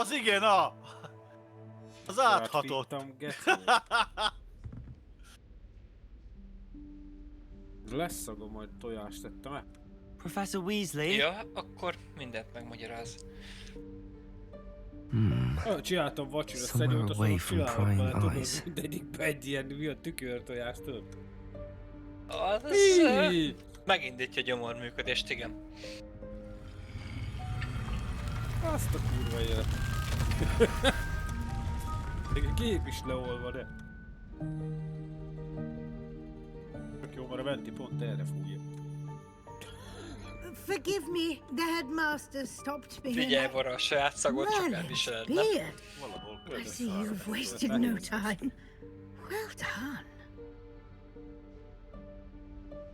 Az igen, az áthatott. Leszagom, majd tojást tettem-e? Professor Weasley? Ja, akkor mindent megmagyaráz. Csináltam vacsora Somewhere szerint, away azt from csinálom, prying tudod, eyes. mindegyikben egy ilyen, mi a tükörtojást, tudod? Az megindítja a gyomorműködést, igen. Azt a kurva élet. Még a gép is leolva, de... Tök jó, mert a Venti pont erre fújja. Forgive me, the headmaster stopped me. Figyelj, Vara, a saját szagod csak elviseled, nem? Valahol I see you've wasted no time. Well done.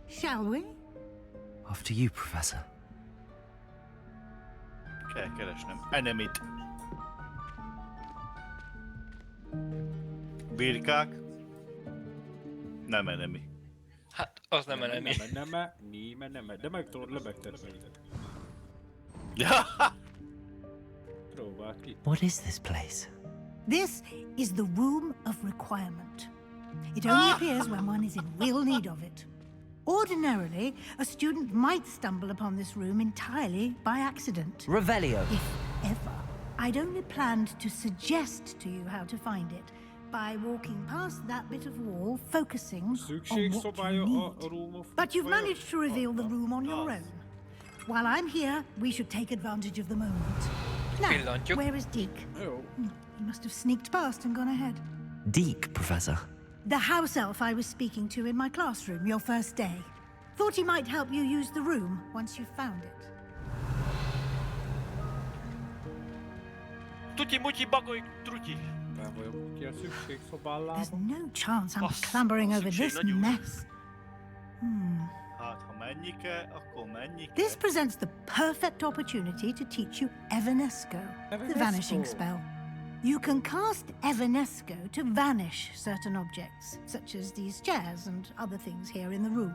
Shall we? After you, Professor. Kell keresnem. Enemit. Birkák. Nem enemi. Hát, az nem enemi. Nem, de meg tudod lebegtetni. Ja! Próbáld ki. What is this place? This is the room of requirement. It only appears when one is in real need of it. Ordinarily, a student might stumble upon this room entirely by accident. Revelio. If ever. I'd only planned to suggest to you how to find it by walking past that bit of wall, focusing on Szükség, what szobája, you a need. room of... But you've managed to reveal the room on your own. While I'm here, we should take advantage of the moment. Now, Pillantjuk. where is Deke? Jó. He must have sneaked past and gone ahead. Deke, Professor. The house elf I was speaking to in my classroom your first day. Thought he might help you use the room once you found it. Tutyi-mutyi, bagoly, trutyi. Nem vagyok ki a szükség szobállába. There's no chance I'm Azt- clambering azt over szükség this nagyon. mess. Hát, ha menni kell, akkor menni kell. This presents the perfect opportunity to teach you Evanesco, the Evanesco. vanishing spell. You can cast Evanesco to vanish certain objects, such as these chairs and other things here in the room.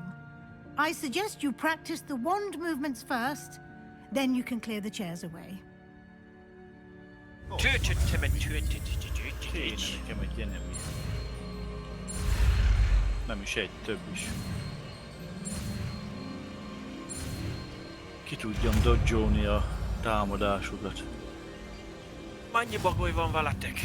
I suggest you practice the wand movements first, then you can clear the chairs away. Kéne nekem egy enemi. Nem is egy, több is. Ki tudjam dodge-olni a támadásukat. Mennyi bagoly van veletek?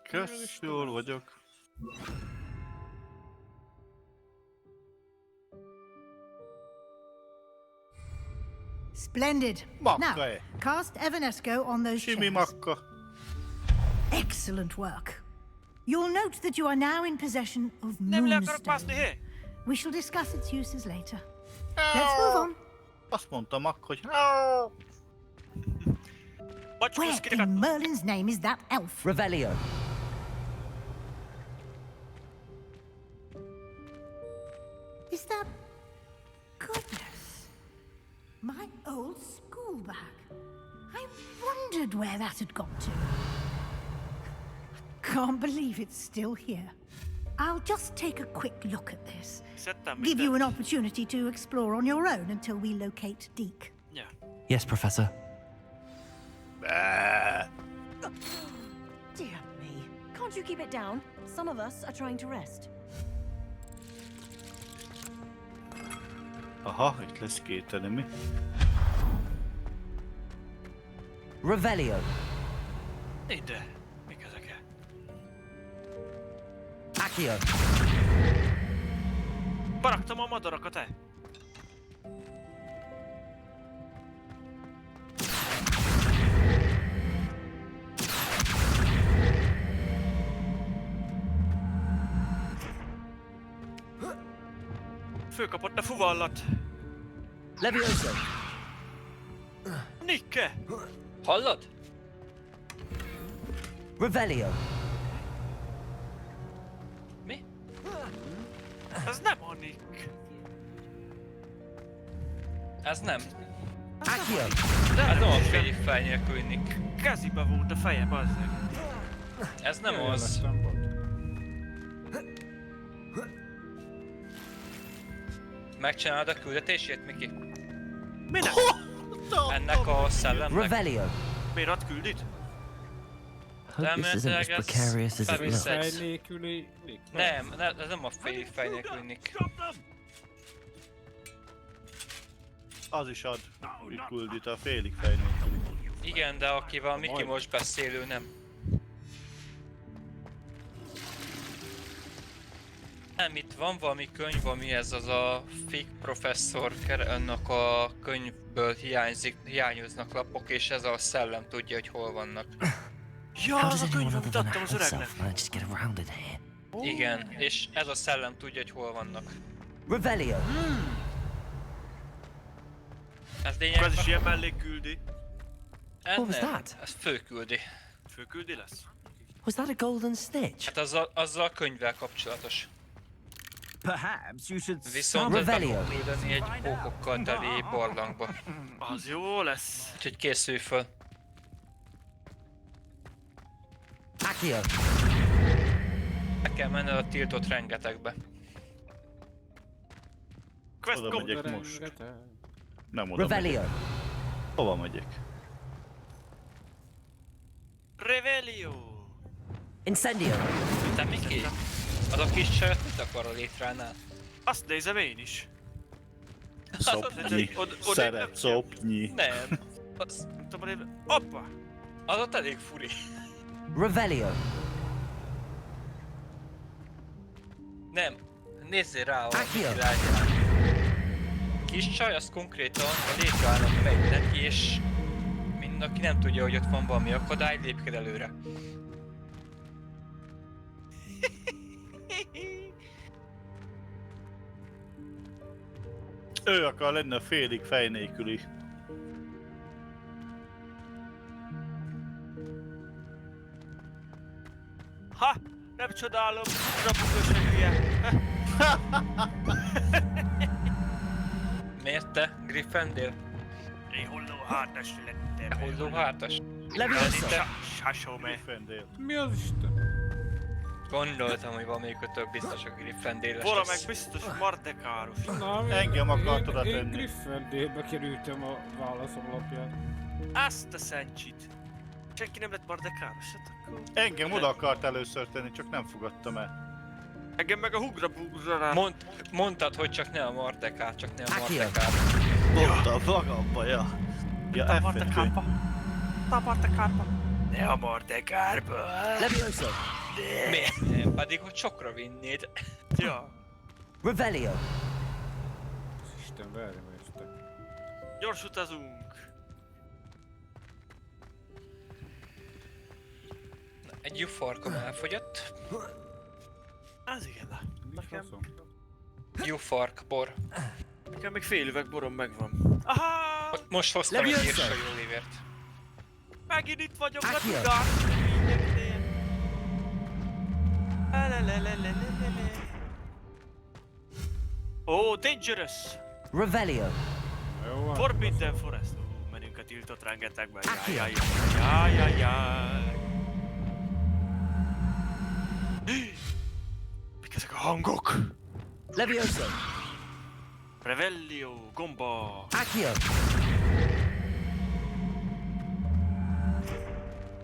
Kösz, jól vagyok. Splendid. Makka Now, e. cast Evanesco on those Simi chairs. makka. Excellent work. You'll note that you are now in possession of Nem le akarok Moonstone. mászni, hé! We shall discuss its uses later. Let's move on. Azt mondtam akkor, hogy... Where in Merlin's name is that elf? Revelio. Is that... Goodness. My old school bag. I wondered where that had gone to. Can't believe it's still here. I'll just take a quick look at this. Give you an opportunity to explore on your own until we locate Deke. Yes, Professor. Ah. Dear me. Can't you keep it down? Some of us are trying to rest. Aha, itt lesz két enemi. Revelio. Ide. Mik ezek? Accio. Baraktam a madarakat, Fölkapott a fuvallat. Leviosa. Nikke! Hallod? Revelio. Mi? Ez nem a Nick. Ez nem. Accio. Hát nem a félig fej nélküli Nick. Kezibe volt a feje, bazzeg. Ez nem Jaj, az. lettem bot. Megcsinálod a küldetését, Miki? Minek? Ennek a szellemnek? Revelio. Miért ad küldit? Hope this isn't as precarious as it looks. Fej nélküli Nick. Nem, ez nem a fej nélkül Nick. Az is ad küldit a félig fejnőt. Igen, de akivel Miki most beszélő nem. Nem, itt van valami könyv, ami ez az a Fig professzor, annak a könyvből hiányoznak lapok, és ez a szellem tudja, hogy hol vannak. Ja, How az does a anyone könyvet other than mutattam az öregnek. herself manage to get around it here? Igen, és ez a szellem tudja, hogy hol vannak. Revelio. Ez Ez lényegben... is ilyen mellékküldi. Ez What was nem, that? ez főküldi. Főküldi lesz? Was that a golden snitch? Hát azzal a könyvvel kapcsolatos. Perhaps you should Viszont ezt be Revelio. fogom küldeni egy pókokkal teli barlangba. Az jó lesz. Úgyhogy készülj föl. Accio. Meg kell menned a tiltott rengetegbe. Quest Oda complete. megyek Most. most. Nem oda Revelio. megyek. Hova megyek? Revelio. Incendio. Te Miki? Az a kis csajot mit akar a létránál? Azt nézem én is. Szopnyi. Szeret szopnyi. Nem. Az, Nem tudom, hogy... Hoppa! az ott elég furi. Revelio. Nem. Nézzél rá a Accio. világjára. Kis csaj az konkrétan a létrának megy neki, és aki nem tudja, hogy ott van valami akadály, lépked előre. Ő akar lenni a félig fej nélküli. Ha! Nem csodálom, rapogos a hülye. Miért te, Gryffindor? Én holló hártas lettem. Holló hártas? Leviosa. Sásóme. Gryffindor. Mi az Isten? Gondoltam, hogy valamelyikőtök biztos a Gryffindor Vala meg lesz. biztos Mardekáros. Na, Engem akart oda Én tenni. Gryffindorbe kerültem a válaszom alapján. Azt a szencsit. Senki nem lett Mardekáros, hát akkor... Engem oda akart először tenni, csak nem fogadtam el. Engem meg a hugra rá. Mondtad, hogy csak ne a Mardekár, csak ne a Accio. Mardekár. Mondta magamba, ja. Ja, A F-et Mardekárba. A Mardekárba. Ne a Mardekárba. Leviosa. Miért nem? Pedig, hogy sokra vinnéd. Ja. Revelio. Isten, verjem este. Gyors utazunk. Na, egy jufarkom elfogyott. Az igen, na. Nekem, Faszom. Jufark bor. nekem még fél üveg borom megvan. Aha! Most hoztam egy Leviosa. írsajó lévért. Megint itt vagyok a Accio. tudásnövényeknél. Oh, dangerous! Revelio. Jó, van. Forbidden Forest. Menjünk a tiltott rengetegbe. Accio. Jaj. Mik ezek a hangok? Leviosa. Revelio, gomba. Accio.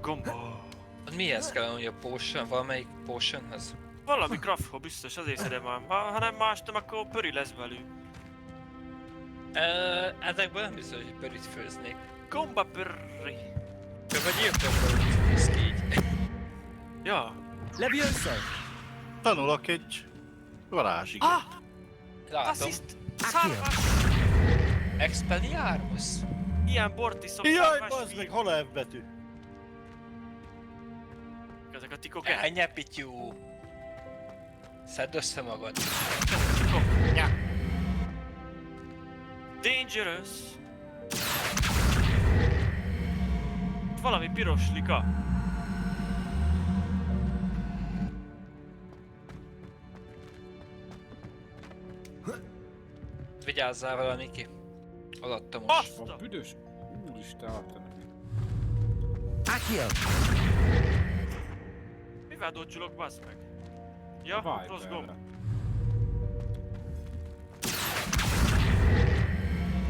Gomba. Mihez kell, hogy a potion? Valamelyik potionhez? Valami crafthoz biztos, azért szedem már. Ha nem más, nem akkor pöri lesz velük. Ezekből nem biztos, hogy pörit főznék. Gomba pörri. Csak a gyilkosból úgy néz ki így. Ja. Leviosa. Tanulok egy varázsigét. Ah! Látom. Assziszt! Accio. Szárvas! Expelliarmus? Ilyen bort iszom, Jaj, szárvas bazd víz. meg, hol a F betű? Ezek a tikok el. Ennyi pityú. Szedd össze magad. Dangerous! Valami piros lika. Vigyázzál vele, Miki. Alatta most. Azt A a... büdös... Úristen, adta neki. Accio. Mivel dodge-olok, bazd meg? Ja, rossz gomb.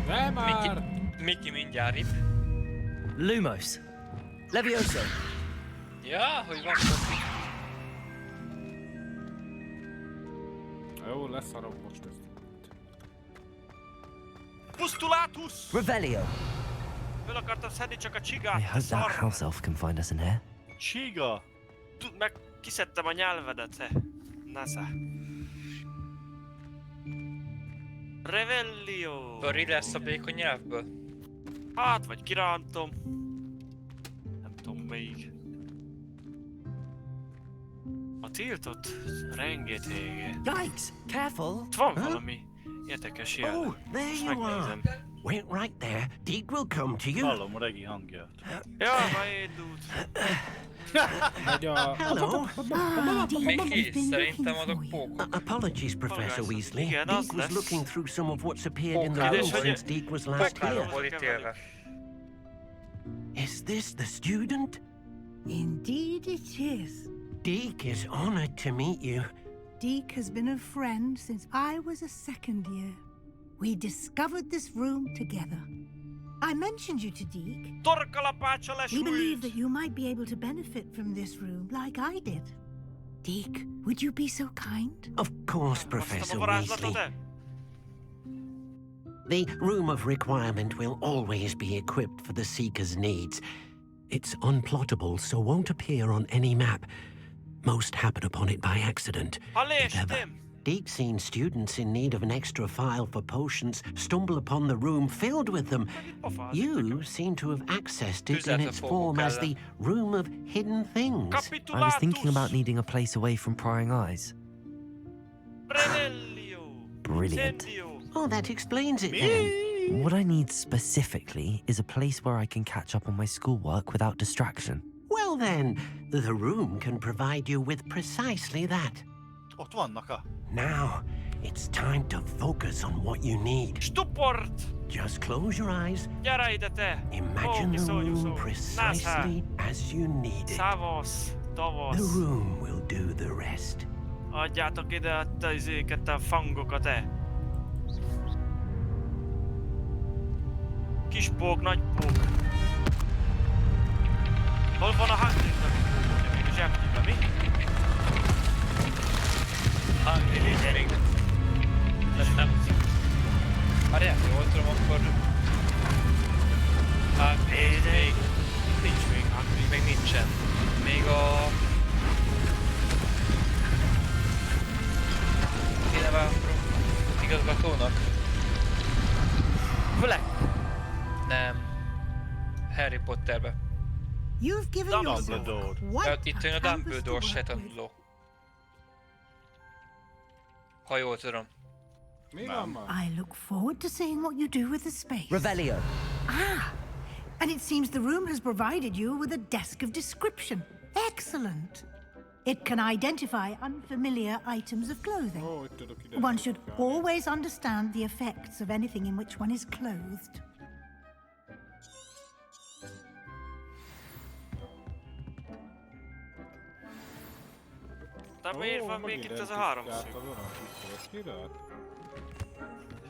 De már! Miki mindjárt rip. Lumos. Leviosa. Ja, hogy van Kofi. Jó, leszarom most ezt. Pusztulatus! Revelio. Föl akartam szedni csak a I csigát, hope that szar! house elf can find us in here. Csiga! Tudd meg, kiszedtem a nyelvedet, te. Nasa. Revelio! Böri lesz a békony nyelvből. Hát, vagy kirántom. Nem tudom még. A tiltott rengeteg. Yikes! Careful! Itt van valami érdekes jel. Oh, there Most you are. megnézem. Wait right there. Deke will come to you. Hallom a regi hangját. Ja, beindult. Megy a... Hello. Miki, szerintem adok pókot. Apologies, Professor Weasley. Igen, Deke az was lesz. looking through some of what's appeared in the Pókáló room vagy- since Deke was last Pókáló here. volt ítélve. Is this the student? Indeed it is. Deke is honored to meet you. Deke has been a friend since I was a second year. We discovered this room together. I mentioned you to Deke. Torkalapácsa We believe lesújt! that you might be able to benefit from this room like I did. Deke, would you be so kind? Of course, Hoztam Professor a varázslatot, Weasley. e? The Room of Requirement will always be equipped for the Seeker's needs. It's unplottable, so won't appear on any map. Most happen upon it by accident. Ha if ever. léstem! Deep-seen students in need of an extra file for potions stumble upon the room filled with them. You seem to have accessed it in its form as the Room of Hidden Things. I was thinking about needing a place away from prying eyes. Revelio! Brilliant. Incendio! Oh, that explains it then. What I need specifically is a place where I can catch up on my schoolwork without distraction. Well then, the room can provide you with precisely that. Ott vannak a... Now, it's time to focus on what you need. Stuport! Just close your eyes. Gyere ide, te! Imagine the room precisely as you need it. Szavasz, The tavasz. room will do the rest. Adjátok ide a izéket, a fangokat, te! Kis pók, nagy pók. Hol van a Hagridnak? Még a zsebkében, mi? Hagrid még... Nem. Várjál, jól tudom, akkor... Hagrid még... Nincs még Hagrid. Még nincsen. Még a... Kéne választom igazgatónak? Black! Nem. Harry Potterbe. You've given yourself Dumbledore. quite Itt jön a canvas to Dumbledore work se with. tanuló. Ha jól tudom. Mi van ma? I look forward to seeing what you do with the space. Revelio. Ah, and it seems the room has provided you with a desk of description. Excellent. It can identify unfamiliar items of clothing. Ó, itt tudok ide. One should always understand the effects of anything in which one is clothed. De miért van még itt ez a háromszög? Király.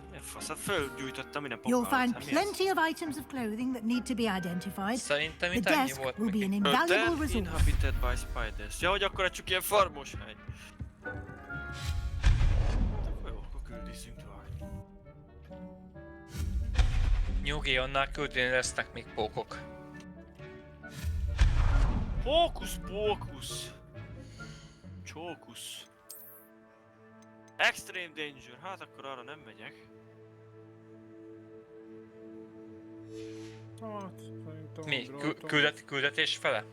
Milyen fasz? Hát fölgyújtottam minden You'll pokát. find Hát mi ez? plenty of items of clothing that need to be identified. Szerintem The itt ennyi desk volt will be an Miki. invaluable Hotel resource. inhabited by spiders. Ja, hogy akkor csak ilyen farmos hely. Akkor jó, akkor küldízzünk tovább. Nyugi, annál küldeni lesznek még pókok. Hókusz pókusz. Csókusz. Extreme danger. Hát akkor arra nem megyek. Hát, szerintem... Mi? ugráltam. Küldetés fele?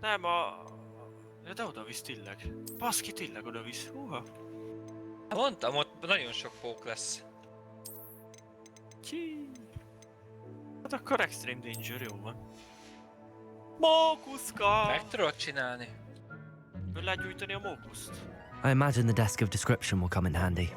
Nem a... Ja, de oda visz tényleg. Baszki, tényleg oda visz. Húha. Mondtam, ott nagyon sok pók lesz. Csí. Hát akkor extreme danger, jó van. Mókuszka! Meg tudod csinálni? Föl lehet gyújtani a mókuszt? I imagine the desk of description will come in handy.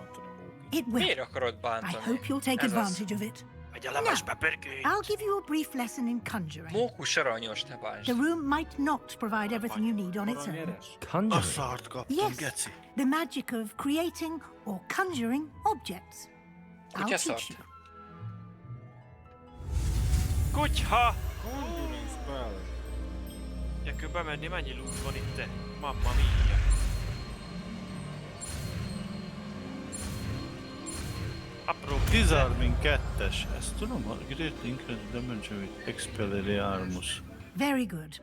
It will. Miért akarod I bántani? hope you'll take Ez az. advantage of it. Megy a levesbe, pörgőj! I'll give you a brief lesson in conjuring. Mókus aranyos, ne bánts. The room might not provide everything you need on its own. Aranyeres. A Conjuring? szart kaptam, Yes, geci. the magic of creating or conjuring objects. I'll Kutya teach szart. you. Kutyha! Conjuring spell. Gyerkő bemenni, mennyi loot van itt te? Mamma mia! Apró Disarming 2-es. Ezt tudom, a Great Incredible Damage with Expelliarmus. Very good.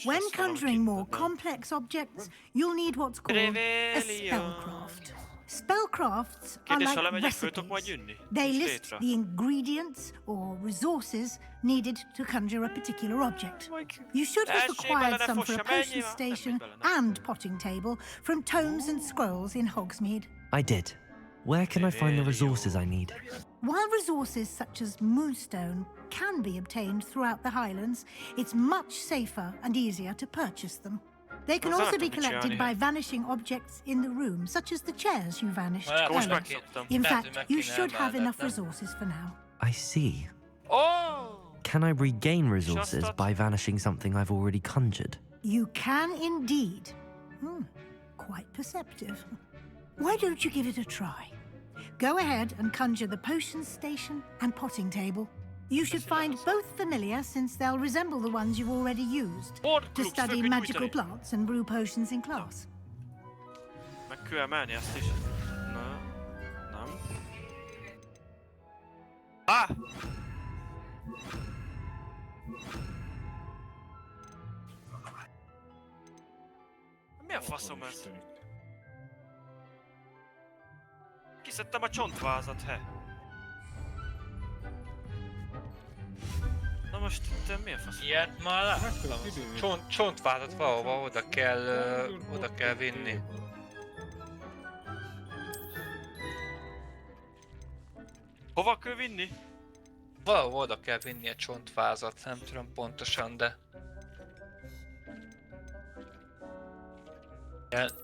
When conjuring more complex objects, you'll need what's called a spellcraft. Spellcrafts are Kérdés, ha like lemegyek, föl tudok majd recipes. jönni? They Nincs list létre. the ingredients or resources needed to conjure a particular object. You should have Tessék acquired bele, ne some for a fossa, potion menjél már. station Nem megy bele, and potting table from tomes and scrolls in Hogsmeade. I did. Where can I find the resources I need? While resources such as moonstone can be obtained throughout the Highlands, it's much safer and easier to purchase them. They can Az also be látom, mit collected csinálni. by vanishing objects in the room, such as the chairs you vanished Well, Most earlier. megszoktam. In Lehet, fact, hogy meg you kéne should have enough emelned, nem? resources for now. I see. Oh! Can I regain resources Just by vanishing something I've already conjured? You can indeed. Quite perceptive. Why don't you give it a try? Go ahead and conjure the potion station and potting table. You should find both familiar since they'll resemble the ones you've already used Board to groups, study föl kell magical gyújtani. plants and brew potions in class. Meg kell emelni ezt is. Na, nem. Ah! Mi a faszom ez? Isten itt. Kiszedtem a csontvázat, he. Na most itt mi a faszom? Ilyet már láttam. Megtudok időt. Csontvázat valahova oda kell vinni. Hova kell vinni? Valahova oda kell vinni a csontvázat, nem tudom pontosan, de...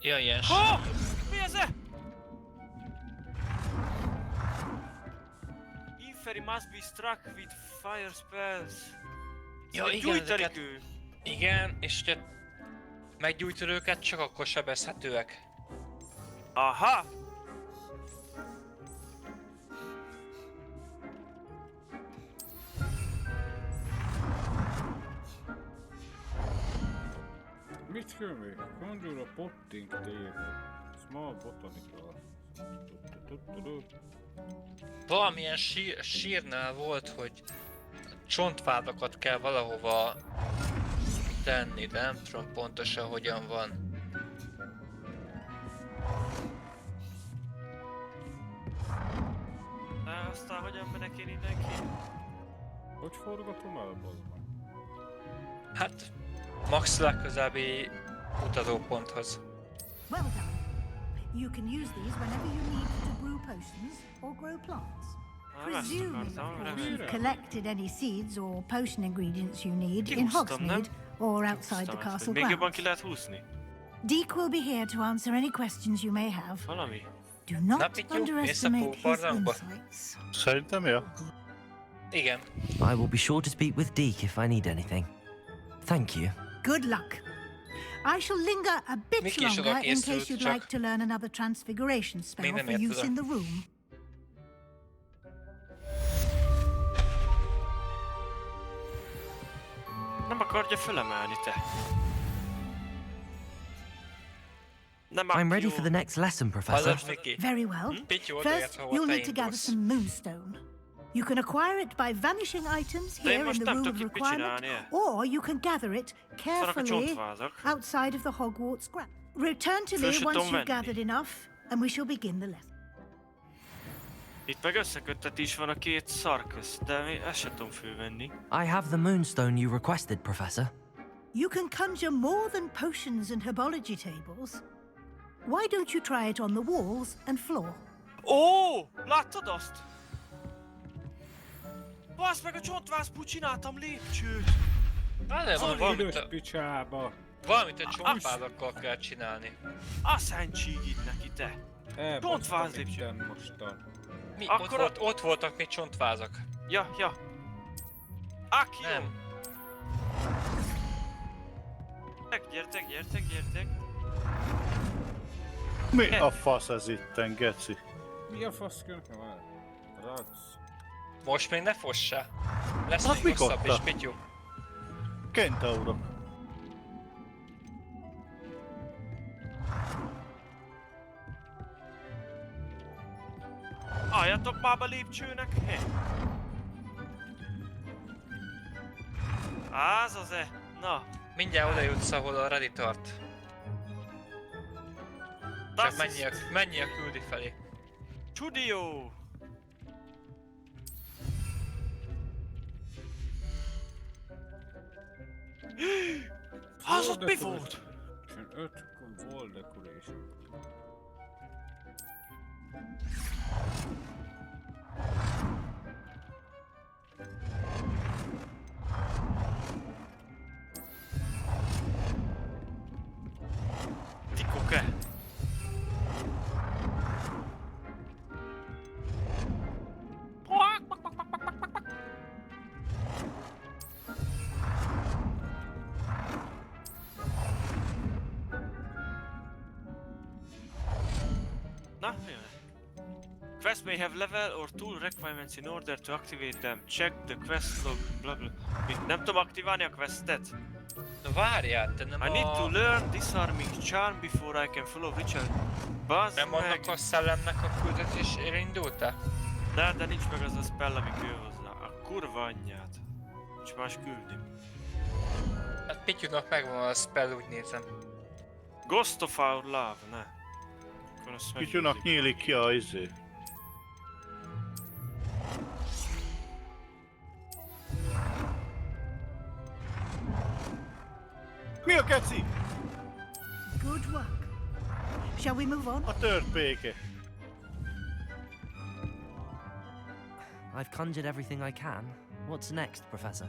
Ilyen Ha! Mi ez e? Inferi must be struck with fire spells. Ja, Egy igen, gyújtani ezeket... kő. Igen, és ugye meggyújtod őket, csak akkor sebezhetőek. Aha! Mit kell még? Conjure a potting table. Small botanical. Valamilyen sírnál volt, hogy csontvádakat kell valahova tenni, de nem tudom pontosan hogyan van. De aztán hogyan menek én innen ki? Hogy forgatom el, bazd meg? Hát, max legközelebbi utazóponthoz. Well done. You can use these whenever you need to brew potions or grow plants. Nem ezt Presuming, akartam, of course, remélem. you've collected any seeds or potion ingredients you need in Kihúztam, nem? Hogsmeade or outside the Húztam ezt, castle hogy még jobban grounds. ki lehet húzni. Deke will be here to answer any questions you may have. Valami? Do not Napítjuk, underestimate his éjszakó insights. Szerintem jó. Igen. I will be sure to speak with Deke if I need anything. Thank you. Good luck. I shall linger a bit Miki is longer oda in készült, case you'd csak like to learn another transfiguration spell nem for ért use oda. in the room. Nem akarja fölemelni te. Nem I'm ready jó. for the next lesson, Professor. Hallod, Miki? Very well. Pityu First, odaért, hova you'll te need to gather indulsz. some moonstone. You can acquire it by vanishing items De én here in most the nem room of tudok mit requirement, csinálni. or you can gather it Vannak a carefully csontvázak. outside of the Hogwarts ground. Return to Föl me se once tudom you've venni. gathered enough, and we shall begin the lesson. Itt meg összeköttetés van a két szar közt, de ezt sem tudom fölvenni. I have the moonstone you requested, Professor. You can conjure more than potions and herbology tables. Why don't you try it on the walls and floor? Ó! Láttad azt? Basz meg a csontvázból csináltam lépcsőt! Hát nem, Zoli, Idős picsába. valamit a csontvádakkal kell csinálni. A szentségit neki te! Csontváz lépcső! Elbasztam mostan. Mi? Akkor Ott voltak még csontvázak. Ja. Akio! Nem. Gyertek. Mi a fasz ez itten, geci? Mi a fasz nekem már? Rac. Most még ne fossá. Lesz Hát még hosszabb mikor? és Pityu. Kentaurok. Álljatok már be lépcsőnek! Az-e? Na, Mindjárt oda jutsz, ahol a Ready tart. Csak mennyi a küldi felé. Studio! Az ott mi volt? 5 wall decoration. Tikoke! Na, mi jön? Quest may have level or tool requirements in order to activate them. Check the quest log, bla bla. Nem tudom aktiválni a questet. Na várjál, te nem I need to learn disarming charm before I can follow ritual. Bazd Nem meg! annak a szellemnek a küldetésére indultál? De nincs meg az a spell, ami kell hozzá. A kurva anyját. Nincs más küldni. Hát Pityunak megvan a spell, úgy nézem. Ghost of our love, ne. Akkor azt Pityunak nyílik ki a izé. Mi a geci? Good work. Shall we move on? A törpéke. I've conjured everything I can. What's next, Professor?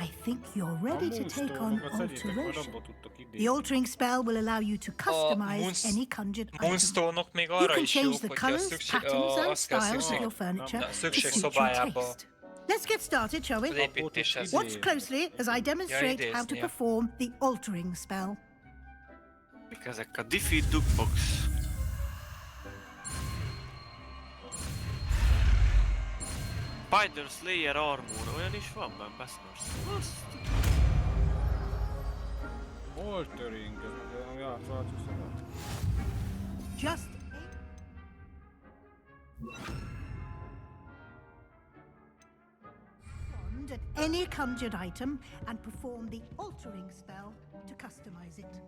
I think you're ready to take on alteration. The The altering spell will allow you to customize Moons- any conjured item. Moonstone-ok még You arra can is change jók, the hogyha colors, szükség... patterns and azt kell styles of szükség. your furniture Na, to szükség suit your szobájába. taste. Let's get started, shall Az we? építéshez. Watch closely as I demonstrate how to idézni. perform the altering spell. Mik ezek a Defeat Duckbox? Spider Slayer Armor, olyan is van benne, Basznos. Altering, ez ami átváltoztatott. Just wand at any conjured item and perform the altering spell to customize it.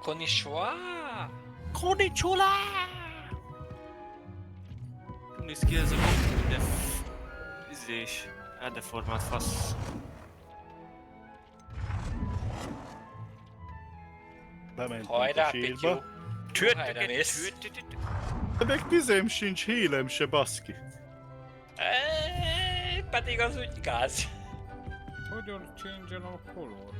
Konnichiwa! Konnichiwa! Nem néz ki ez a gomb, de izés, eldeformált fasz. Bementünk Hajrá, a Pityu! sírba. Hajrá mész! De meg tizém sincs, hílem se, baszki. Pedig az úgy gáz. Hogyan change a color?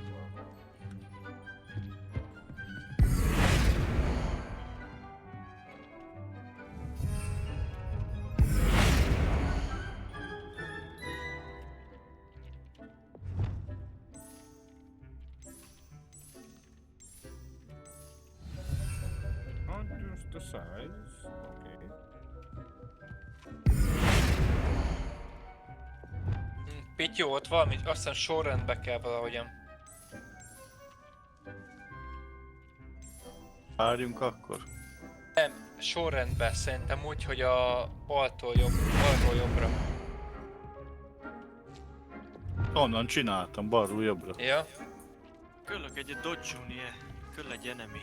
Adjust the size, okay. Pityu, ott valami, azt hiszem sorrendbe kell valahogyan. Várjunk akkor. Nem, sorrendbe szerintem úgy, hogy a baltól jobbra. Onnan csináltam, balról jobbra. Ja? Köllök egy dodge-unie, köll egy enemy.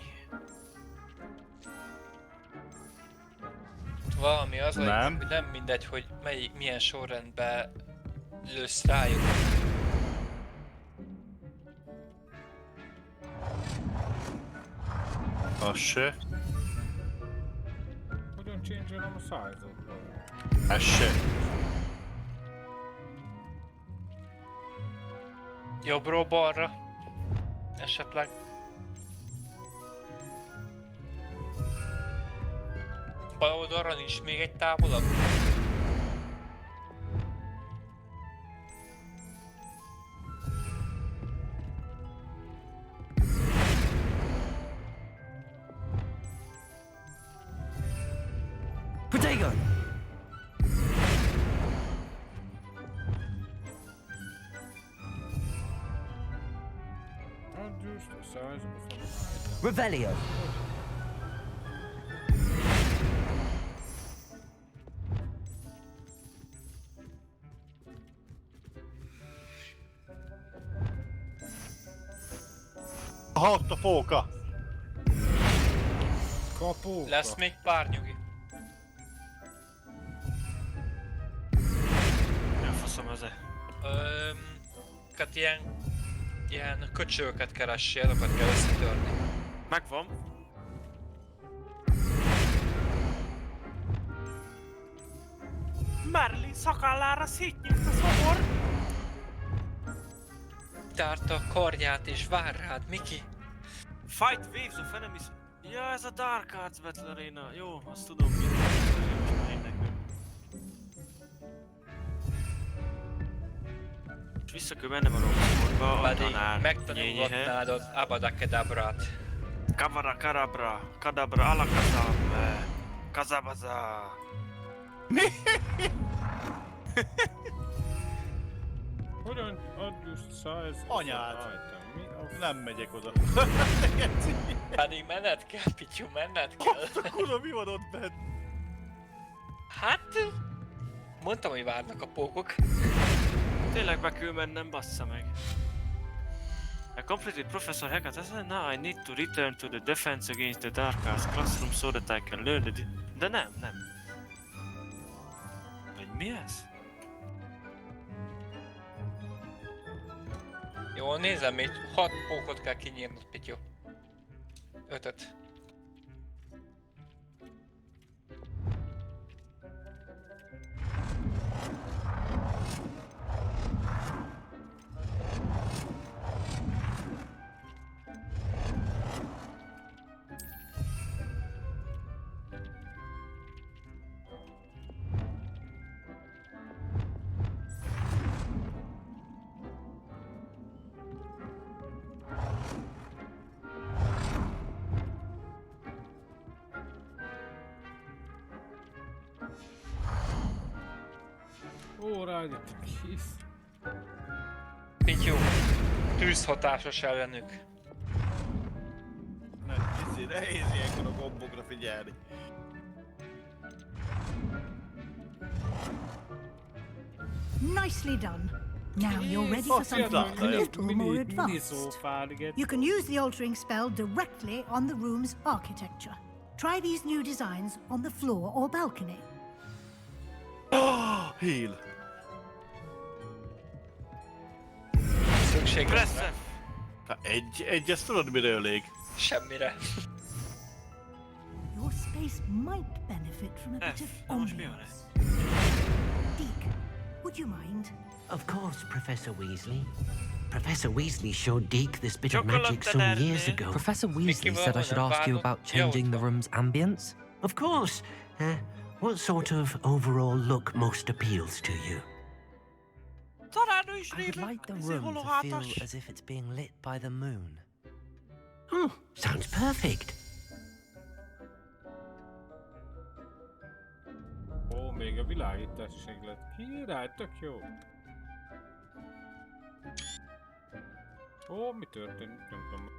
Valami az, Nem. hogy nem mindegy, hogy milyen sorrendben lősz rájuk. Az se. Hogyan change-elem a size-ot? Ez se. Jobbról balra. Esetleg. Bal oldalra nincs még egy távolabb? Protego! Reduce the size of an item. Revelio! Aha, ott a fóka! Kapóka. Lesz még pár nyugi. Nem faszom ez-e. Tehát ilyen köcsögöket keressél, azokat kell összetörni. Megvan. Merlin szakállára szétnyílt a szobor! Tárta a karját és vár rád, Miki. Fight waves of enemies. Ja, ez a Dark Arts Battle Arena. Jó, azt tudom mi. És vissza kell mennem a Roxfordba, a Pedig tanár megtanulhatnád az Avada Kedabrát. Kavara Karabra, Kadabra Alakazam, Kazabaza. Hogyan adjust the size Anyád. of an item? Mi a Nem megyek oda. Pedig menned kell, Pityu, menned kell. Azt a kurva, mi van ott bent? Hát... Mondtam, hogy várnak a pókok. Tényleg be kell mennem, bassza meg. I completed Professor Hecate, now I need to return to the defense against the Dark Arts classroom so that I can learn the... De nem. Vagy mi ez? Jól nézem, még 6 pókot kell kinyírnod, Pityu. 5-öt. Ó, rájöttem, hisz. Pityu, tűzhatásos ellenük. Nehéz ilyenkor a gombokra figyelni. Nicely done. Now you're ready for something a little more advanced. You can use the altering spell directly on the room's architecture. Try these new designs on the floor or balcony. Heal. Szükség lesz Pressze! rá. Egy, ezt tudod mire elég? Semmire. Your space might benefit from a bit of Na most mi van ambience. ez? Deke, would you mind? Of course, Professor Weasley. Professor Weasley showed Deke this bit of Chocolate magic some and years everything. ago. Professor Weasley Mickey said I should ask you about changing the room's ambience. Of course. What sort of overall look most appeals to you? Talán ő is I would rémlik, like the izé room to feel holohátas. as if it's being lit by the moon. Oh, sounds perfect. Ó, még a világítás lett. Király, tök jó. Ó, mi történt? Nem tudom.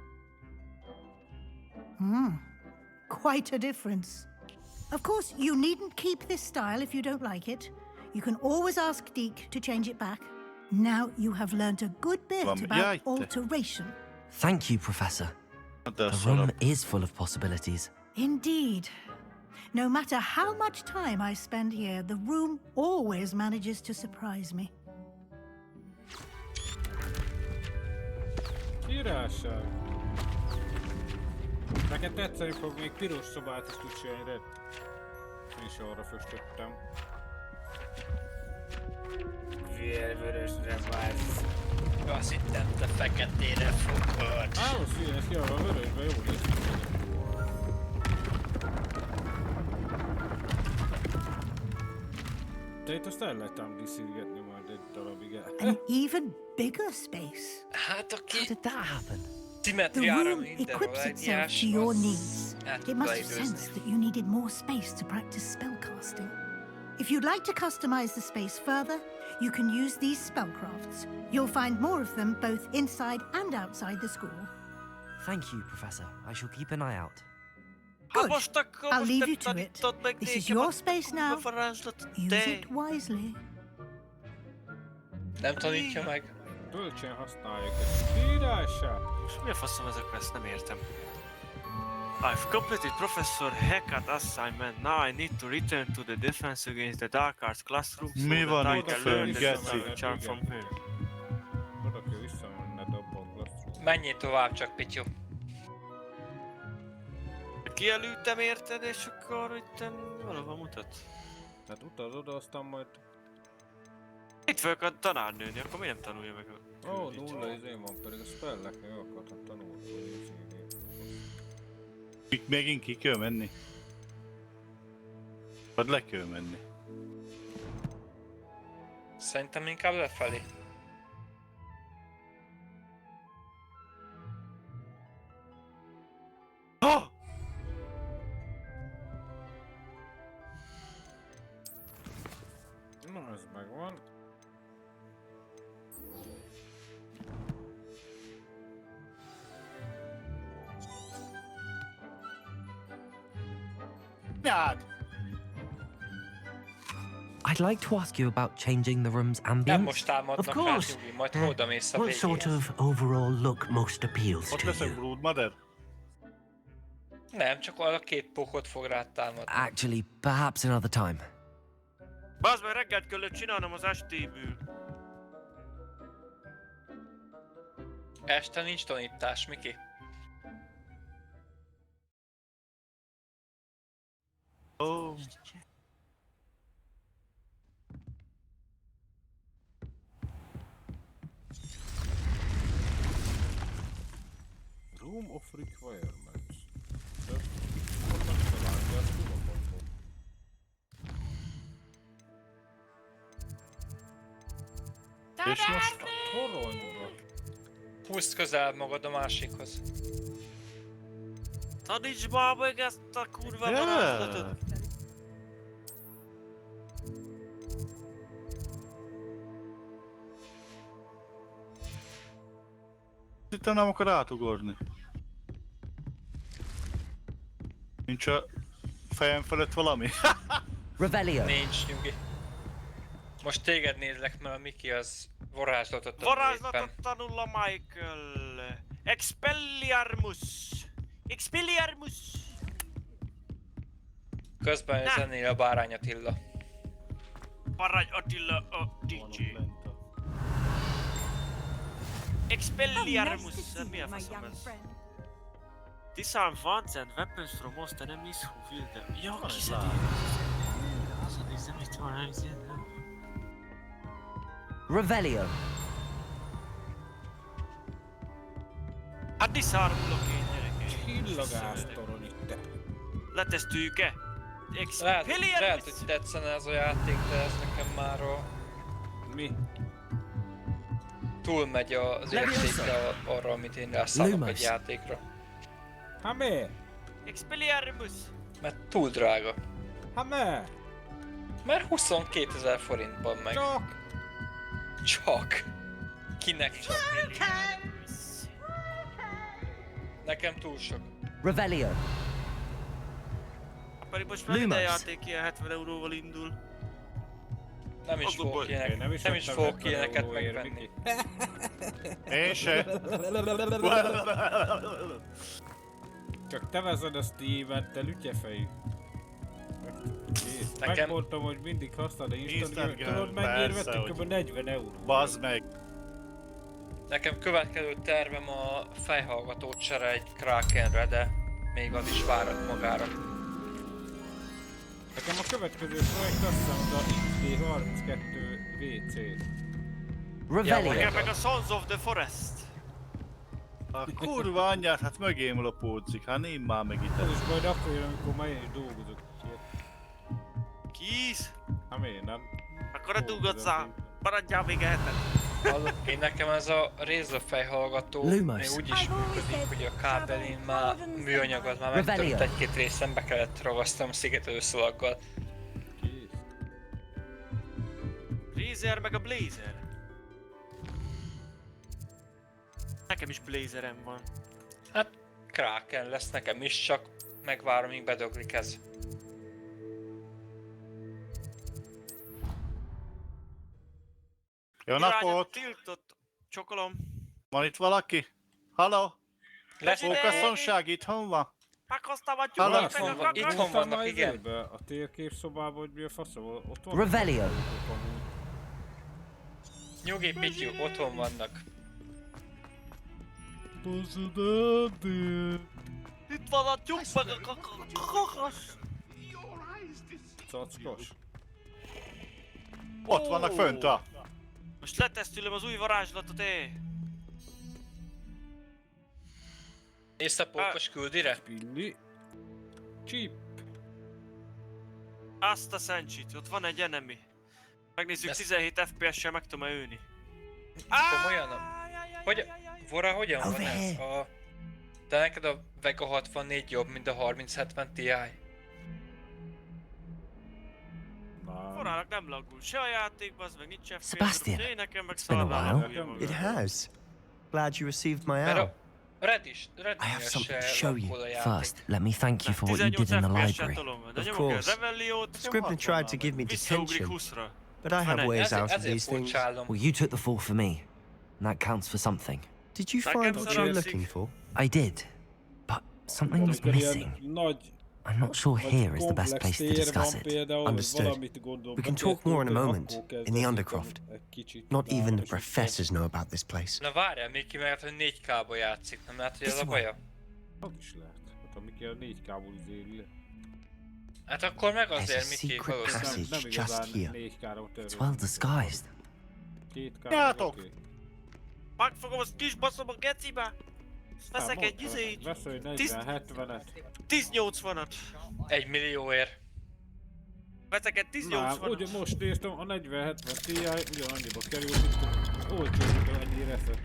Quite a difference. Of course, you needn't keep this style if you don't like it. You can always ask Deke to change it back. Now you have learnt a good bit about alteration. Thank you, Professor. The room is full of possibilities. Indeed. No matter how much time I spend here, the room always manages to surprise me. Királyság. Neked tetszeni fog, még piros szobát is tudsz csinálni, Red. Én is arra füstöttem. Vérvörösre válsz. Azt hittem, te feketére fogod. Most figyelj, ki arra a vörösbe jó néz ki. De itt azt el lehet ám diszilgetni majd egy darabig el. An even bigger space. Hát How aki did that happen? The szimmetriára room mindenről equips itself egyás, to your az needs. el It tud must have beidőzni. sensed that you needed more space to practice spellcasting. If you'd like to customize the space further, you can use these spellcrafts. You'll find more of them both inside and outside the school. Thank you, Professor. I shall keep an eye out. Good. I'll leave you to it. This is your space now. Use it wisely. Nem tanítja meg. Bölcsen használjuk ezt. Királyság! És mi a faszom ezekre, ezt nem értem. I've completed Professor Hecat assignment. Now I need to return to the defense against the dark arts classroom so Mi van that I ott can fönn, learn the Geci? spell charm from her. Oda kell visszamenned abba a klasszról. Menjél tovább csak, Pityu. Kielültem érted, és akkor itt valahol mutat. Hát utaz oda, aztán majd... Itt vagyok a tanárnőni, akkor miért nem tanulja meg a Ó, küldít? nulla izé van, pedig a spelleknél jó akartam tanulni, hogy izé. Itt megint ki kell menni. Vagy le kell menni. Szerintem inkább lefelé. Ah! Na, ez megvan. Nyád! I'd like to ask you about changing the room's Nem ambience. most Of támadnak rá, course. Nyugi, majd odamész a What sort végéhez. of overall look most appeals Ott to leszek you? Broodmother? Nem, csak a két pokot fog rád támadni. Actually, perhaps another time. Bazd meg, reggelt kellett csinálnom az estéből. Este nincs tanítás, Miki. Ó. Room of requirements. De onnan találni, azt tudom mondani. És most? Toronyra. Húzd közel magad a másikhoz. Taníts már meg ezt a kurva Yeah. varázslatot! Itt nem akar átugorni. Nincs a fejem felett valami? Revelio. Nincs, Nyugi. Most téged nézlek, mert a Miki az varázslatot tanul Varázslatot éppen. tanul a Michael! Expelliarmus! Expelliarmus! Közben zenél a Bárány Attila. Parancs Attila a DJ. Expelliarmus! Mi a faszom ez? Disarm wands and weapons from most enemies who wield them. Ja, kiszedi! Az a nézem, itt van, nem. Revelio. Hát disarmulok én, gyerekek. Csillagás torony itt. Letesztüljük-e? Lehet, Expelliarmus! hogy tetszene ez a játék, de ez nekem már Mi? túlmegy az Leviosa. értéke arra, amit én rászállok Lumos. egy játékra. Hát miért? Expelliarmus! Mert túl drága. Hát miért? Mert 22 000 forintban meg. Csak! Csak. Kinek csak? Nekem túl sok. Revelio. Pedig most már minden Lumos. játék ilyen 70 euróval indul. Nem is Az a fogok baj. ilyenek, Nem is nem is adtam fogok 70 ilyeneket euróért, megvenni. Miki. Én se. Csak te vezed a Steam-et, te lütyefejű. Kész. Nekem- Megmondtam, hogy mindig használod a Instant Instant Gun, Tudod, mennyire persze, vettük? hogy- Kb. 40 euró. Bazd meg. Nekem következő tervem a fejhallgatót csere egy Krakenre, de még az is várat magára. Nekem a következő projekt azt hiszem, az a XD32 WC. Revelio. Nekem meg a Sons of the Forest. A kurva anyját, hát mögém lopódzik, hát én már meg itt. Ez is majd akkor jön, amikor már én is dolgozok. Kész? Hát miért nem? Akkor a dugotszál. Maradjál még eheted. Én nekem ez a rézőfejhallgató még úgy is működik, hogy a kábelin már műanyagot már megtört egy-két részen, be kellett ragasztanom szigetelőszalaggal. Kész. Blazer meg a Blazer. Nekem is Blazerem van. Hát Kraken lesz nekem is, csak megvárom, míg bedöglik ez. Jó Irányot napot! tiltott. Csokolom. Van itt valaki? Halló? Lesz Fókaszomság, itthon van? Meghoztam a Halló, tyúkot, itthon vannak, igen. A térképszobában, hogy mi a faszom, ott van? Revelio. Nyugi, Pityu, otthon vannak. Itt van a tyúk meg a kakas. Cackos. Ott vannak fönt a... Most letesztülöm az új varázslatot, Észre pókos küldire? Pilli. Chip. Azt a szencsit, ott van egy enemy. Megnézzük, 17 FPS-sel meg tudom ülni. Komolyan? Hogy... Vora, hogyan van ez? De neked a Vega 64 jobb, mint a 3070 Ti? Vorának nem laggul se a játékban, az meg nincs FPS. Sebastian, Nekem meg it's been a szarvál. It has. Glad you received my Mert owl. a Red I have something to show you. First, let me thank you for what you did 18 in the FPS-sel library. tolom, de Of nyomok el course. Rebelliót, Scribner tried to give me visszaugrik detention, 20-ra. but I have ways out of Ezért these things. furcsálom. Well, you took the fall for me, and that counts for something. Did you Nekem find what you were szarabszik. looking for? I did, but something's Amikor missing. ilyen nagy, I'm not sure vagy here is the best komplex place to tér discuss van it. például, hogy Understood. valamit gondolom, We can talk more in a beszéltünk, moment, akkor in the kezdődik Undercroft. egy kicsit Not even the választani. professors know about this place. Na várjál, Miki, mert hogy 4K-ba játszik, nem lehet, hogy ez a baja? Az is lehet. Hát amikor a 4K-ból izéli. Hát akkor meg There's a azért, Miki, secret valószínűleg. passage Nem just igazán here. 4K-ra It's well disguised. 2K, Játok! oké. Megfogom azt kis baszom a gecibe! Veszek egy izét! Veszel egy 40-70-et. 1080-at! 1 millióért. Veszek egy Na, 1080-at! ugye most néztem, a 40-70 Ti ugyanannyiba kerül, mint olcsó, ennyi reszet.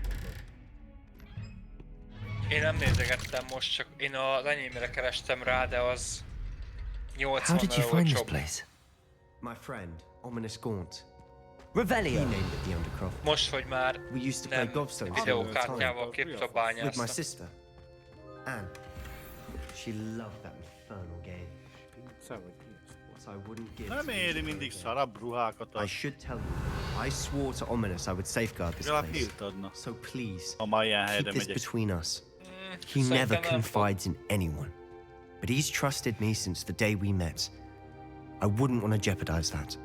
Én nem nézegettem most, csak én a lenyémre kerestem rá, de az 80 How did you find this olcsóbb. place? My friend, Ominous Gaunt. He Revelio. named it the Undercroft. Most, hogy már We used to play nem gobstones together all the time. videókártyával With my kriptobányáztam. sister, Anne. She loved that infernal game. Szám, hogy mi ez? What I wouldn't give Nem to éri live mindig again. szarabb ruhákat I ad. should tell you, I swore to Ominous I would safeguard this Ja, place. tiltad, na. So please, Ha már ilyen keep helyre this megyek. between us. He Szerintem never nem fog. confides in anyone. But he's trusted me since the day we met. I wouldn't want to jeopardize that.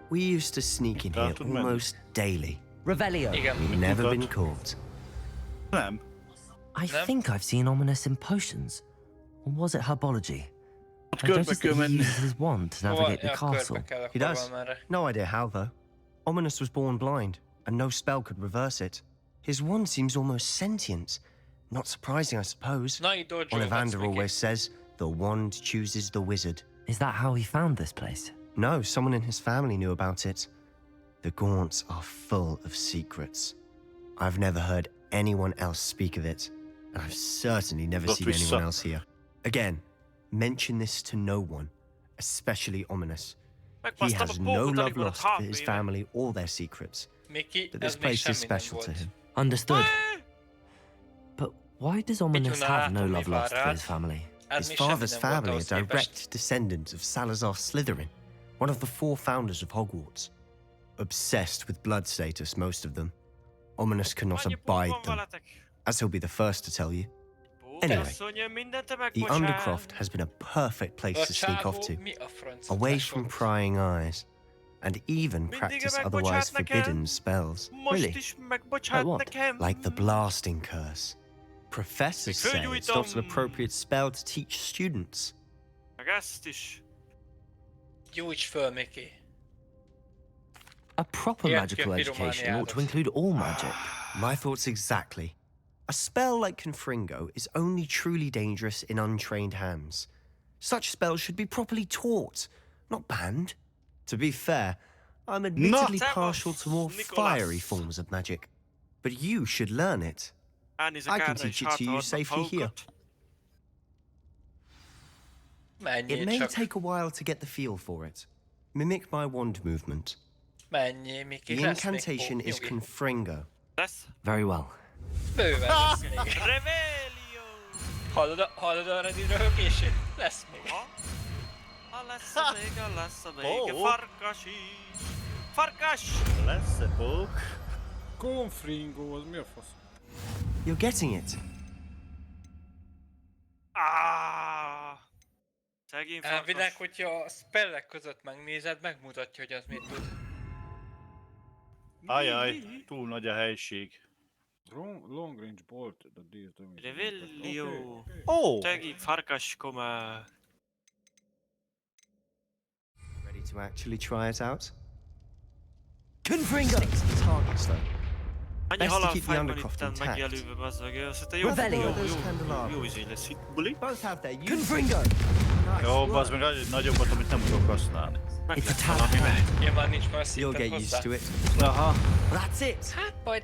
We used to sneak in here Tartod meg. almost daily. Revelio. Igen. We've never tudod? been caught. Nem. I No? think I've seen Ominous in potions. Or was it herbology? Ott I körbe noticed kell that he menni. uses his wand to Hova, navigate the ja, castle. körbe kell He akkor does. valamerre. No idea how, though. Ominous was born blind, and no spell could reverse it. His wand seems almost sentient. Not surprising, I suppose. Na, itt dojo Ollivander always says, the wand chooses the wizard. Is that how he found this place? No, someone in his family knew about it. The Gaunts are full of secrets. I've never heard anyone else speak of it, and I've certainly never But seen we anyone suck. else here. Again, mention this to no one, especially Ominous. He Megbasztam has a no pókot, love amikor lost ott for his HP-ben. family or their secrets, Miki, but this ez még place is semmi nem special to volt. him. Understood. But why does Ominous na have no látom, love mi lost for vár his family? Ez His még semmi father's nem volt family are ahhoz képest. direct descendants of Salazar Slytherin, one of the 4 founders of Hogwarts. Obsessed with blood status, most of them. Ominous cannot Annyi pók abide van them, veletek? as he'll be the first to tell you. Pók Anyway, asszony, én mindent te The megbocsát. Undercroft has been a perfect place A to sneak off csávó to, mi a franc away tesó? from prying eyes, and even Mindig practice megbocsát otherwise nekem. forbidden spells. Most Really? is megbocsát Like what? nekem. Like the blasting curse. Professors say it's not an appropriate spell to teach students. Meg ezt is. Gyújts föl, Miki. A proper Yeah, magical yeah, education ought to Pyromaniados. include all magic. My thoughts exactly. A spell like Confringo is only truly dangerous in untrained hands. Such spells should be properly taught, not banned. To be fair, I'm admittedly Not- partial to more Nicholas. fiery forms of magic. But you should learn it. Ääni se I can kärre teach is it to you hard safely here. focused. It Menjél may csak. take a while to get the feel for it. Mimic my wand movement. Menjél, Miki. The Lesz még incantation is nyugi. Confringo. Lesz. Very well. Bőven lesz még. Revelio! Hallod a Reddit röhögését? Lesz még. A lesz a még, Ó. farkas is. Farkas! Lesz-e pók? Confringo, az mi a fasz? You're getting it. Szegény farkas. Elvileg, hogyha a spellek között megnézed, megmutatja, hogy az mit tud. Ajaj, túl nagy a helység. Long range bolt, the deal damage. Revelio! Ó! Szegény farkas, koma. Ready to actually try it out? Confringo! Stick to the targets, though. Annyi Best to halál keep the fáj van undercroft itten intact. megjelölve, bazzag. Azt hitte, jó, Revelio. jó, Those jó, candelabras. jó izé lesz itt, buli. Both have their Confringo! Nice Jó, work. bazd meg egy nagyobbat, amit nem tudok használni. Meg It's a lesz tad valami, mert... hard. Nyilván nincs már You'll szinten get hozzá. used to it. Aha. That's it! Hát majd...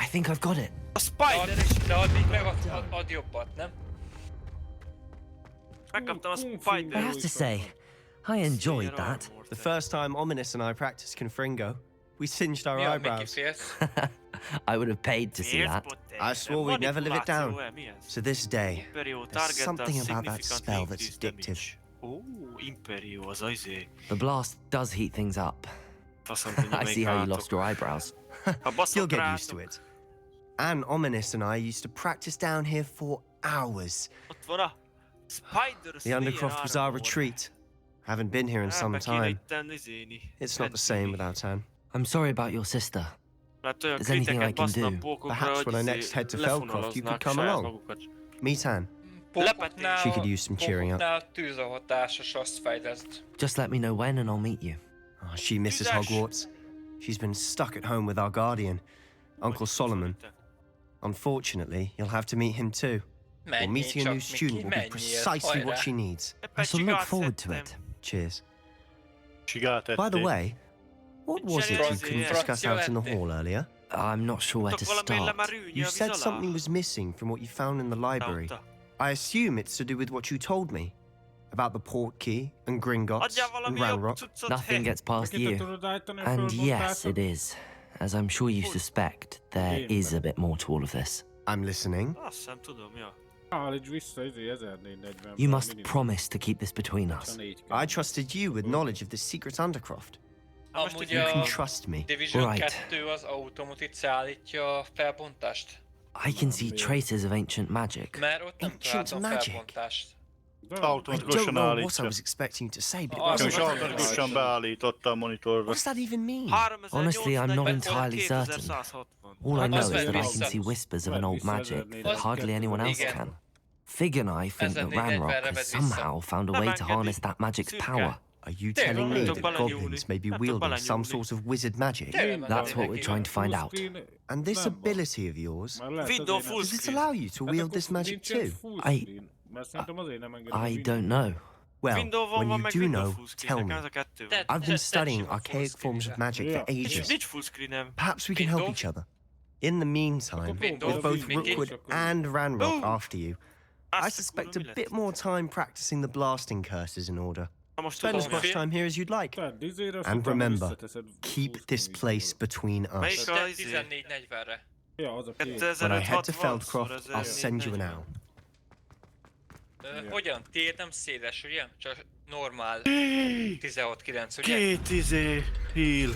I think I've got it. A spider is... De addig meg ad jobbat, nem? Megkaptam a I spider. have to say, I enjoyed that. The first time Ominous and I practiced Confringo, we singed our Mi a Miki eyebrows. félsz? I would have paid to see that. I swore we'd never live it down. To this day, Imperio there's something about that spell that's addictive. Ó, Imperio az izé. The blast does heat things up. Faszom tudja, I melyik see how you rátok. lost your eyebrows. Ha You'll baszok get rátok. used to it. And Ominous and I used to practice down here for hours. Ott van a Spider The Undercroft was our retreat. Haven't been here in some time. It's not the same without Anne. I'm sorry about your sister. Is there anything I can do? Perhaps when I next head to Feldcroft, you could come along. Meet Anne. She could use some cheering up. Pókoknál tűzolhatásos, azt fejleszt. Just let me know when and I'll meet you. Oh, she misses Hogwarts. She's been stuck at home with our guardian, Uncle Solomon. Unfortunately, you'll have to meet him too. Or Menjél meeting a csak, new student Miki, will be menjél, precisely what hajrá. she needs. I shall look forward to it. Cheers. Csigát By the ették. way, what was it you couldn't discuss out in the hall earlier? I'm not sure where to start. You said something was missing from what you found in the library. I assume it's to do with what you told me. About the port key and Gringotts and Ranrock. Nothing gets past you. And yes, it is. As I'm sure you suspect, there is a bit more to all of this. I'm listening. Azt hiszem tudom, ja. Állíts vissza, 1440. You must promise to keep this between us. I trusted you with knowledge of this secret Undercroft. Amúgy You can a trust me. Division Right. 2 az automatit szállítja a felbontást? I can see traces of ancient magic. Mert ott nem Ancient találtam magic. felbontást. I don't Automatikusan know what I állítja. was expecting to say, but it Oh, wasn't És Nekem that. automatikusan beállította a monitorra. What's that even mean? Honestly, I'm not entirely certain. All I know is that I can Vissza. see whispers of an old magic that hardly anyone else Igen. can. Fig and I think that 1440 Ranrock vedd has vissza. somehow found a way to harness that magic's power. Are you telling me Tudok that belenyúlni. goblins may be Nem tudok wielding some belenyúlni. sort of wizard magic? Tényleg That's what neki. we're trying to find out. And this ability of yours, Window full does it screen. allow you to wield this magic too? I don't know. Well, Window van, when van you meg do window know, full screen. tell Nekem me. ez a kettő van. Te- I've been te- studying te- archaic full forms of screen-re. magic Yeah. for ages. Nincs full screenem. Perhaps we can help Window? each other. In the meantime, Window? with both Window? Rookwood and Ranrock Oh. after you, I suspect a bit more time practicing the blasting curses in order. Na most Spend as tudom, much time here as you'd like. And remember, keep this place between us. Melyik Te a izé? 1440-re. Ja, az a piés. When I head to 2560, Feldcroft, szóval I'll send you an owl. Hogyan? Tiéd nem széles, ugye? Csak normál 16-9, ugye? Két heal.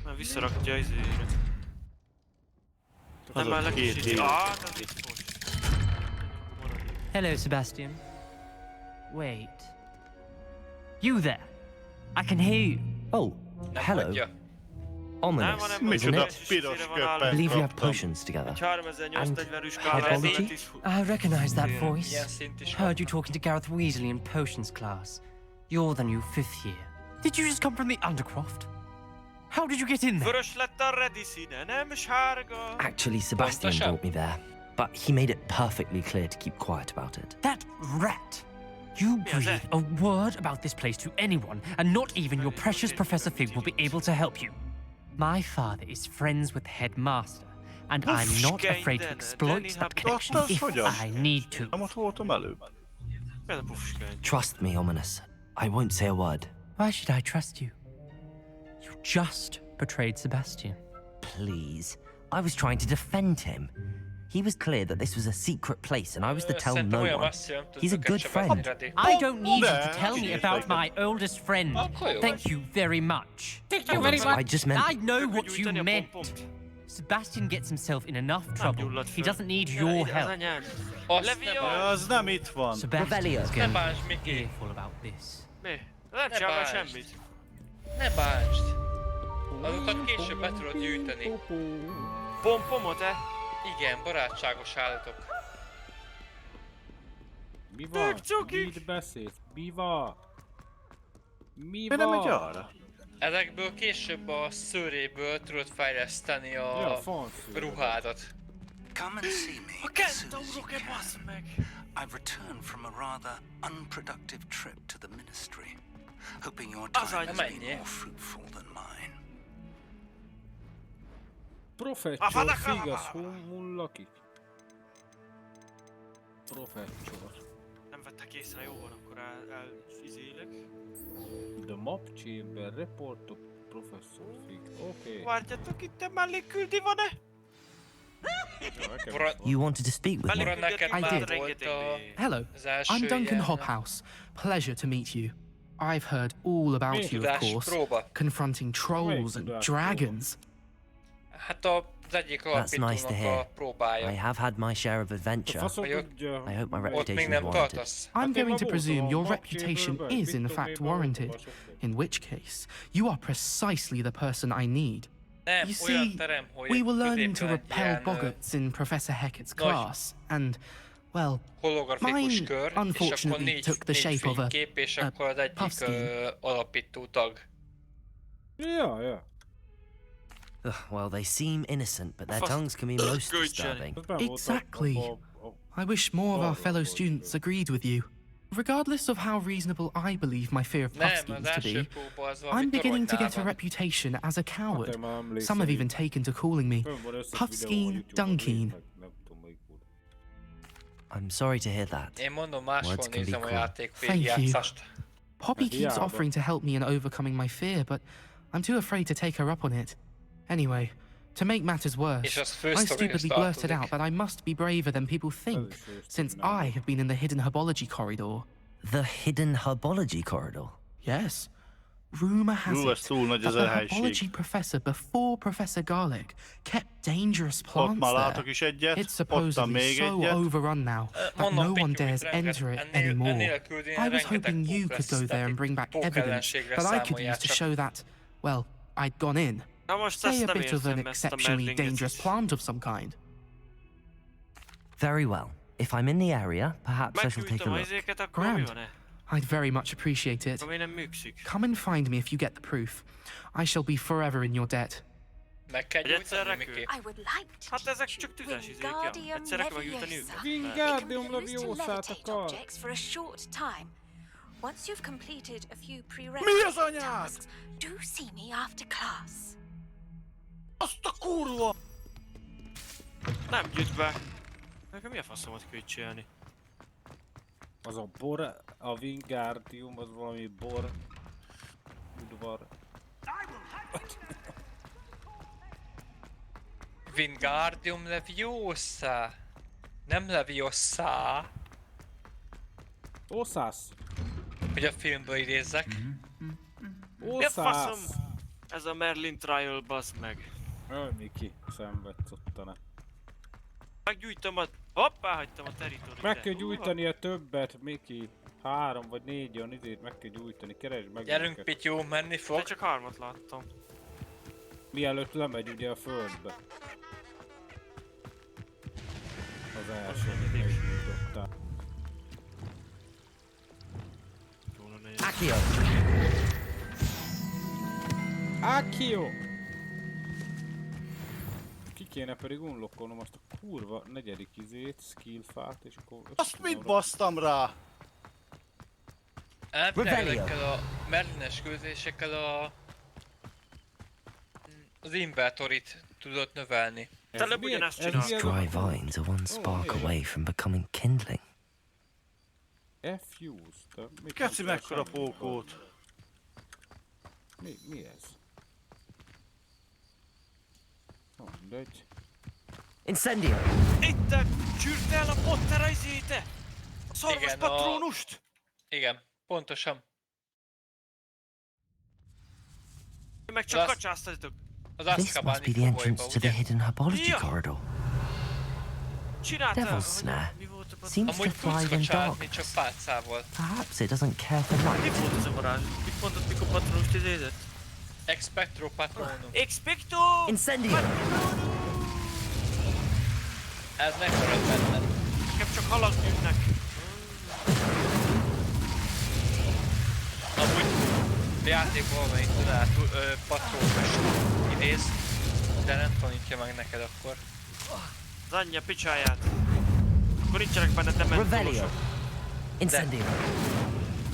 Na, visszarakja izére. Nem már Azok két lekisít. heal. Nem biztos. Hello, Sebastian. Wait. You there? I can hear you. Oh, Nem hello. hagyja. Ominous, isn't Micsoda it? piros I köppet believe you have kaptam. potions together. Egy 3840-es And skálán herbology? lett is. I recognize that Ilyen voice. szint is Heard van. you talking to Gareth Weasley in potions class. You're the new 5th year. Did you just come from the Undercroft? How did you get in there? Vörös lett a ready színe, nem sárga. Actually, Sebastian brought me there, but he made it perfectly clear to keep quiet about it. That rat! You breathe a word about this place to anyone, and not even your precious Professor Fig will be able to help you. My father is friends with the headmaster, and I'm not afraid to exploit that connection if I need to. Trust me, Ominous. I won't say a word. Why should I trust you? You just betrayed Sebastian. Please. I was trying to defend him. He was clear that this was a secret place and I was to tell no one. He's a good friend. I don't need you to tell me about my oldest friend. Thank you very much. Thank you very much. I just meant... I know what you meant. Sebastian gets himself in enough trouble. He doesn't need your help. Az nem itt van. Sebastian's going to be fearful about this. Mi? Nem csinálva semmit. Ne bántsd! Azokat később be tudod gyűjteni. Pompomot-e? Igen, barátságos állatok. Mi van? Mit beszélsz? Mi van? Mi nem megy van? arra? Ezekből később a szőréből tudod fejleszteni a ruhádat. Come and see me as soon as you can. I've returned from a rather unproductive trip to the ministry, hoping your time has been more fruitful than mine. Professor Figas, hol lakik? Professor. Nem vettek észre, jó van, akkor izélek. The map chamber, report to Professor Fig. Okay. Várjatok, itt mellé küldi van-e? You wanted to speak with me? I did. Hello, I'm Duncan Hobhouse. Pleasure to meet you. I've heard all about you, of course, confronting trolls and dragons. That's nice to hear. I have had my share of adventure. I hope my reputation is warranted. I'm going to presume your reputation is in fact warranted, in which case, you are precisely the person I need. You see, we were learning to repel boggarts in Professor Hecat's class, and, well, mine unfortunately took the shape of a puff scheme. Yeah. Well, they seem innocent, but their tongues can be most disturbing. Exactly. I wish more of our fellow students agreed with you. Regardless of how reasonable I believe my fear of puff schemes to be, I'm beginning to get a reputation as a coward. Some have even taken to calling me Puffskeen Dunkeen. I'm sorry to hear that. Words can be cruel. Thank you. Poppy keeps offering to help me in overcoming my fear, but I'm too afraid to take her up on it. Anyway, to make matters worse, I stupidly blurted out that I must be braver than people think, since I have been in the hidden herbology corridor. The hidden herbology corridor? Yes. Rumour has it that the herbology professor before Professor Garlic kept dangerous plants there. It's supposedly so overrun now that no one dares enter it anymore. I was hoping you could go there and bring back evidence that I could use to show that, well, I'd gone in. Say a bit of an exceptionally dangerous plant of some kind. Very well. If I'm in the area, perhaps I shall take a look. Grand. I'd very much appreciate it. Come and find me if you get the proof. I shall be forever in your debt. I would like to Wingardium Leviosa objects for a short time. Once you've completed a few prerequisite tasks, do see me after class. Azt a kurva! Nem gyűjt be. Nekem mi a faszomat kell csinálni? Az a bor, a Wingardium, az valami bor... udvar... Wingardium Leviosa. Nem Leviosa. Oszász. Hogy a filmből idézzek. Mi a faszom? Ez a Merlin Trial, bazd meg. Miki, szenvedsz ottane. Meggyújtom a... Hoppá, hagytam a teritoriumot. Meg kell gyújtania többet, Miki. 3 vagy 4 olyan izét meg kell gyújtani, keresd meg. Gyerünk, Pityó, menni fog. De csak 3-at láttam. Mielőtt lemegy ugye a földbe. Az első, amit meggyújtottál. Accio. Accio! Ki kéne pedig unlockolnom azt a kurva negyedik izét, skillfát, és akkor... Azt mit basztam rá? Elvilegekkel a Merlines küldésekkel az inventorit tudod növelni. Te előbb ugyanezt csinálsz. These dry vines are one spark away from becoming kindling. Fuse. Keci mekkora pókót. Mi ez? Mindegy. Incendio! Itt csűrte el a Potter izéte! A szarvas patrónust! Igen, pontosan. Meg csak kacsáztatok. This must be the entrance to the hidden herbology corridor. Devil's snare seems to thrive in darkness. Perhaps it doesn't care for light. Mi volt ez a varázs? Mit mondott, mikor patronust idézett? Expectro patronum. Expecto! Incendio! Ez megmarad benned. Nekem csak halak gyűjtnek. Amúgy játékban valamelyik tudátú patronust idéz, de nem tanítja meg neked akkor. Az anyja picsáját. Akkor nincsenek benne dementolosok. Incendio!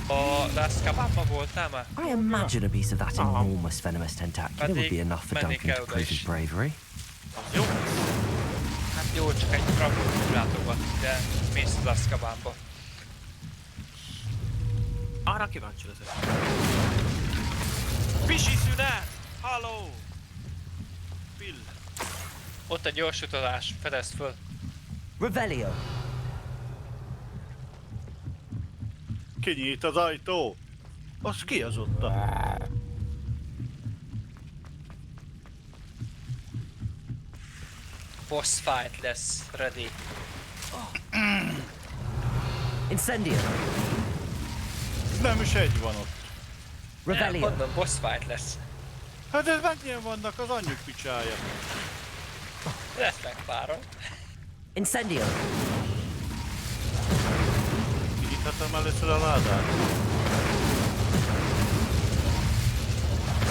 A Azkabanban voltál már? I imagine a piece of that enormous venomous tentacular would be enough for Duncan to prove his bravery. Az jó. Hát jó, csak egy rabot látogat, de mész az Azkabanba. Arra kíváncsi leszek. Pisi szünet! Halló! Bill. Ott egy gyors utazás, fedezd föl. Revelio! Kinyit az ajtó. Az ki az ott? Boss fight lesz, ready. Incendio! Nem is egy van ott. Revelio! Mondom, boss fight lesz. Hát ez mennyien vannak az anyjuk picsája. Lesznek páron. Incendio! Kinyithatom először a ládát.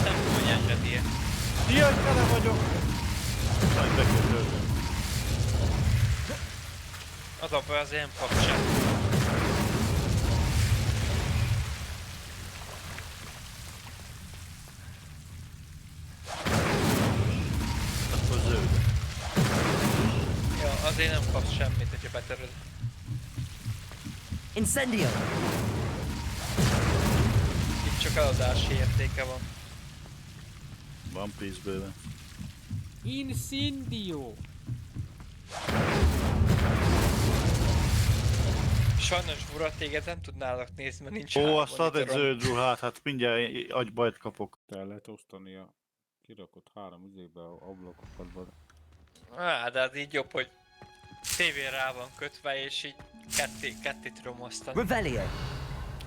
Nem tudom, hogy engedi-e. Ilyen tele vagyok. Majd bekötöltem. Az a baj, az én kap sem. Akkor zöld. Ja, azért nem kapsz semmit, hogyha betöröd. Incendio! Itt csak eladási értéke van. Van pénz bőle. Incendio! Sajnos Bura, téged nem tudnálak nézni, mert nincs Ó, azt ad egy zöld ruhát, hát mindjárt agybajt kapok. Te lehet osztani a kirakott 3 üzébe a ablakokat. Á, de az így jobb, hogy tévén rá van kötve, és így ketté tudom osztani. Revelio!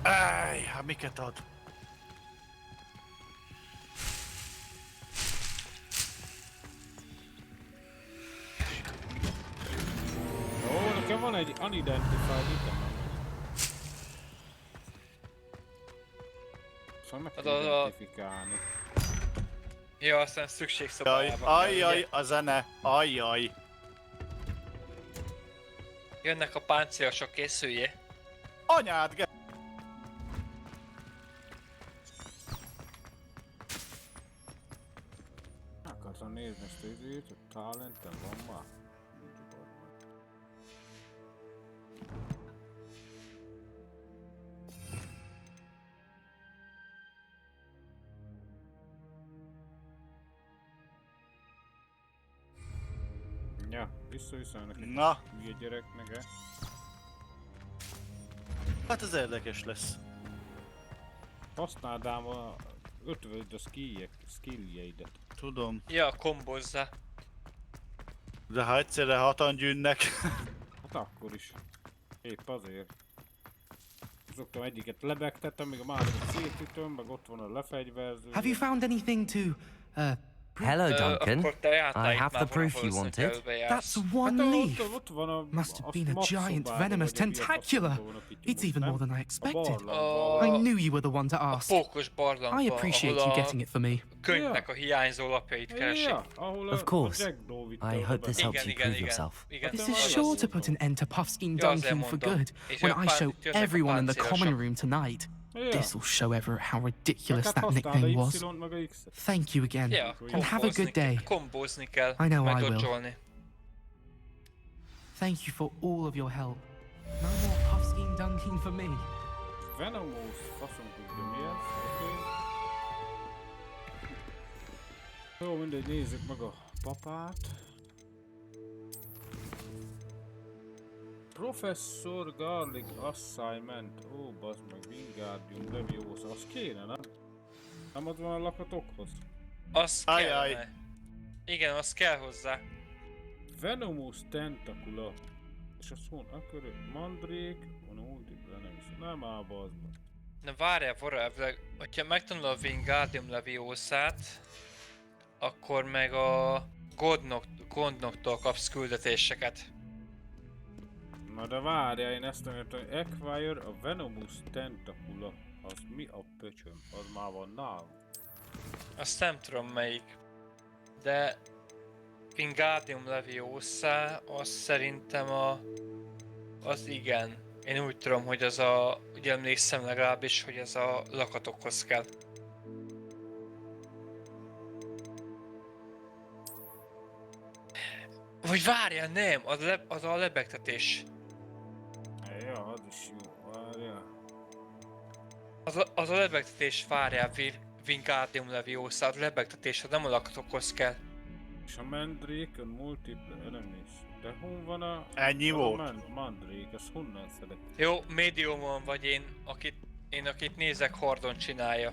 Áj, hát miket ad? Ó, nekem van egy unidentified item. Szóval meg kell identifikálni. Ja, aztán szükség szobájában. Ajjaj, a zene, ajjaj. Jönnek a páncélosok, készüljé. Anyád, ge... Akartam nézni ezt az időt, hogy talentem van már. Ja, vissza-vissza nekik. Na. Hülye gyereknek. Hát ez érdekes lesz. Használd ám a ötvöld a skilljeidet. Tudom. Ja, kombozza. De ha egyszerre 6-an gyűnnek. Hát akkor is. Épp azért. Szoktam egyiket lebegtetem, még a másikat szétütöm, meg ott van a lefegyverző. Have you found anything to Hello, Duncan. Akkor te jártál I have the proof you wanted. That's one leaf. Must have been a giant venomous tentacula. It's even more than I expected. I knew you were the one to ask. Pókos barlangban, I appreciate you getting it for me. Könyvnek a hiányzó lapjait keresik. Of course. I hope this helps you prove yourself. This is sure to put an end to Puffskein Duncan for good when I show everyone in the common room tonight. This will show Everett how ridiculous that nickname was. Thank you again, and have a good day. Kombózni kell, I know I meg will. dodge-olni. Thank you for all of your help. No more Puffskein Duncan for me. Venomous, faszom tudja mi ez. Jó, mindegy, nézzük meg a papát. Professor Garlic Assignment. Ó, bazd meg, Wingardium Leviosa. Az kéne, nem? Nem az van a lakatokhoz? Az kell. Igen, az kell hozzá. Venomous Tentacula. És azt hon, akkor mandrék, van multiple, nem is. Nem áll, bazd meg. Na várjál, forever, hogyha megtanul a Wingardium Leviosát, akkor meg a Gondnoktól kapsz küldetéseket. Na de várjál, én ezt nem értem, hogy acquire a Venomous Tentacula. Az mi a pöcsöm? Az már van nálam. Azt nem tudom melyik. De Wingardium Leviosa, az szerintem az igen. Én úgy tudom, hogy az úgy emlékszem legalábbis, hogy ez a lakatokhoz kell. Vagy várjál, nem, az a lebegtetés. Ja, az is jó, várjál. Az a lebegtetés, várjál, Wingardium Leviosa, a lebegtetés, az nem a lakatokhoz kell. És a mandrék, a multiple enemies. De hon van a... Ennyi volt? Mandrék, ezt honnan szedek? Jó, médiumon vagy én, akit nézek, Hordon csinálja.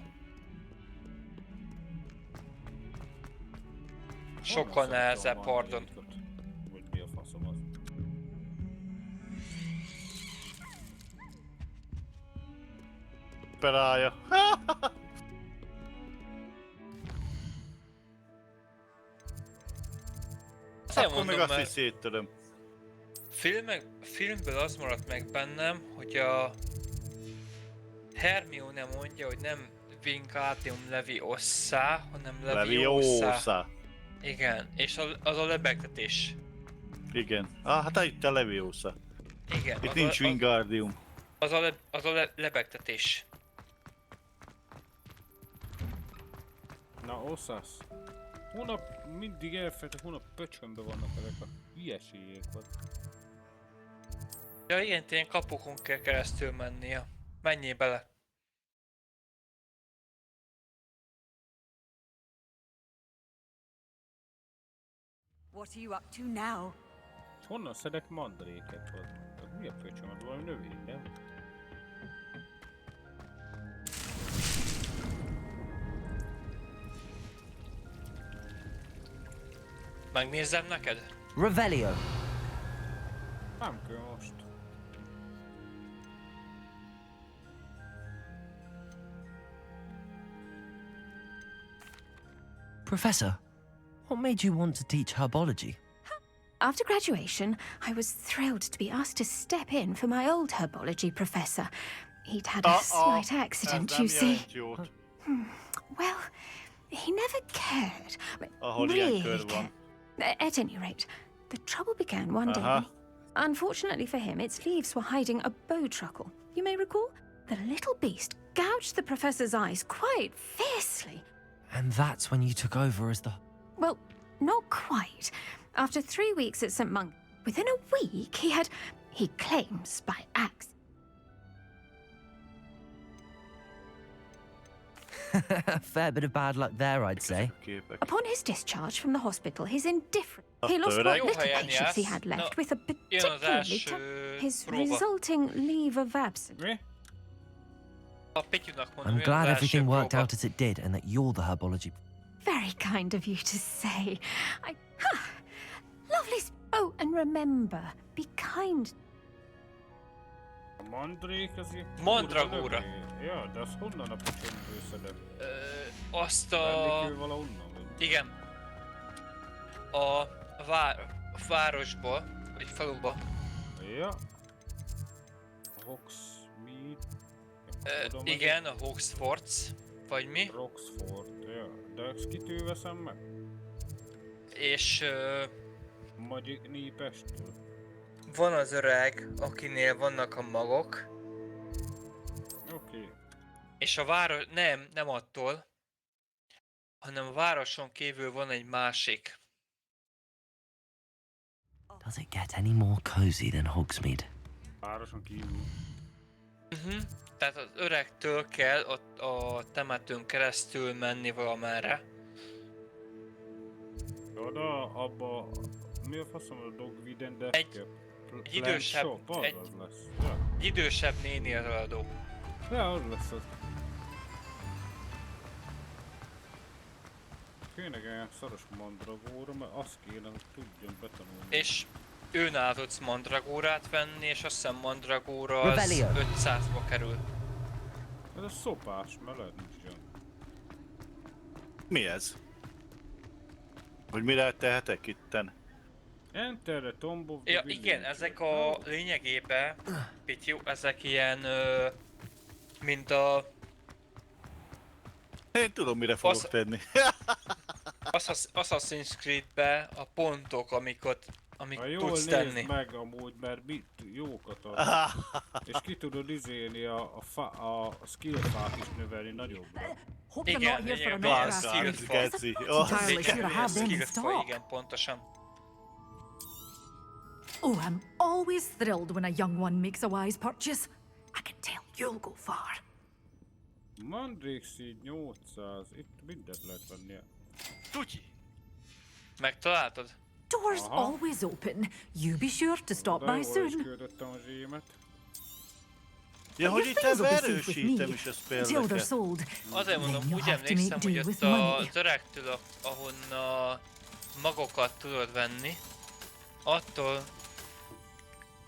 Sokkal nehezebb, Hordon. Vagy mi a faszom az? Operája. Akkor még azt is széttöröm. Filmből az maradt meg bennem, hogy a Hermione mondja, hogy nem Wingardium Leviosa, hanem Leviosa. Igen, és az a lebegtetés. Igen. Hát itt a Leviosa. Igen. Itt nincs Wingardium. Az a lebegtetés. Na, oszasz. Hónap mindig elfelejtek, hónap pöcsönbe vannak ezek a hülyeségek. Ja igen, ilyen kapukon kell keresztül mennie. Menjél bele. What are you up to now? Honnan szedek mandréket? Az mi a pöcsöm? Az valami növény, nem? Megnézzem neked? Revelio. Nem kell most. Professor, what made you want to teach herbology? After graduation, I was thrilled to be asked to step in for my old herbology professor. He'd had a slight accident, you see. Well, he never cared. Really cared. At any rate, the trouble began one day. Unfortunately for him, its leaves were hiding a bowtruckle. You may recall? The little beast gouged the professor's eyes quite fiercely. And that's when you took over as the... Well, not quite. After 3 weeks at St. Monk, within a week he claims by accident. Fair bit of bad luck there, I'd say. Upon his discharge from the hospital, his indifference... He lost what little patience he had left with a particularly his resulting leave of absence. I'm glad everything worked out as it did and that you're the herbology... Very kind of you to say. Lovely... Oh, and remember, be kind... Mandrék az ilyen... Mandragóra. Ja, de az honnan a pöcsömből szedett? Azt a... Valahonnan, vagy? Igen. a városba, vagy faluba. Ja. Hogsmeade. Igen, a Hogwarts, vagy mi? Roxford, ja. De ezt kitől veszem meg? És Magic Népestől. van az öreg, akinél vannak a magok. Oké. És a város... nem attól. Hanem a városon kívül van egy másik. Does it get any more cozy than Hogsmeade? Városon kívül. Tehát az öregtől kell a temetőn keresztül menni valamerre. Oda, abba... Mi a faszom a Dogviden deske? Egy idősebb... Egy idősebb néni az eladó. Ja, az lesz az. Kéne egy szaros mandragóra, mert azt kéne, hogy tudjon betanulni. És őnál tudsz mandragórát venni, és azt hiszem mandragóra az 500-ba kerül. Ez a szopás, mert lehet nincs olyan. Mi ez? Hogy mire tehetek itten? Enter the Tomb of the Ja, igen, ezek a lényegében, Pityu, ezek ilyen, mint a... Én tudom, mire fogok tenni. Assassin's Creed-be a pontok, amik tudsz jól tenni. nézd meg amúgy, mert jókat ad. És ki tudod izélni a skillfát is növelni nagyobbra. Igen, a skillfa. Igen, pontosan. Oh, I'm always thrilled when a young one makes a wise purchase. I can tell you'll go far. Mandrixi 800, itt mindent lehet venni. Tudj! Megtaláltad? Doors always open. You be sure to stop by soon. Ja, hogy itt erősítem is a spelleket. Azért mondom, úgy emlékszem, hogy ott az öregtől, ahonnan magokat tudod venni, attól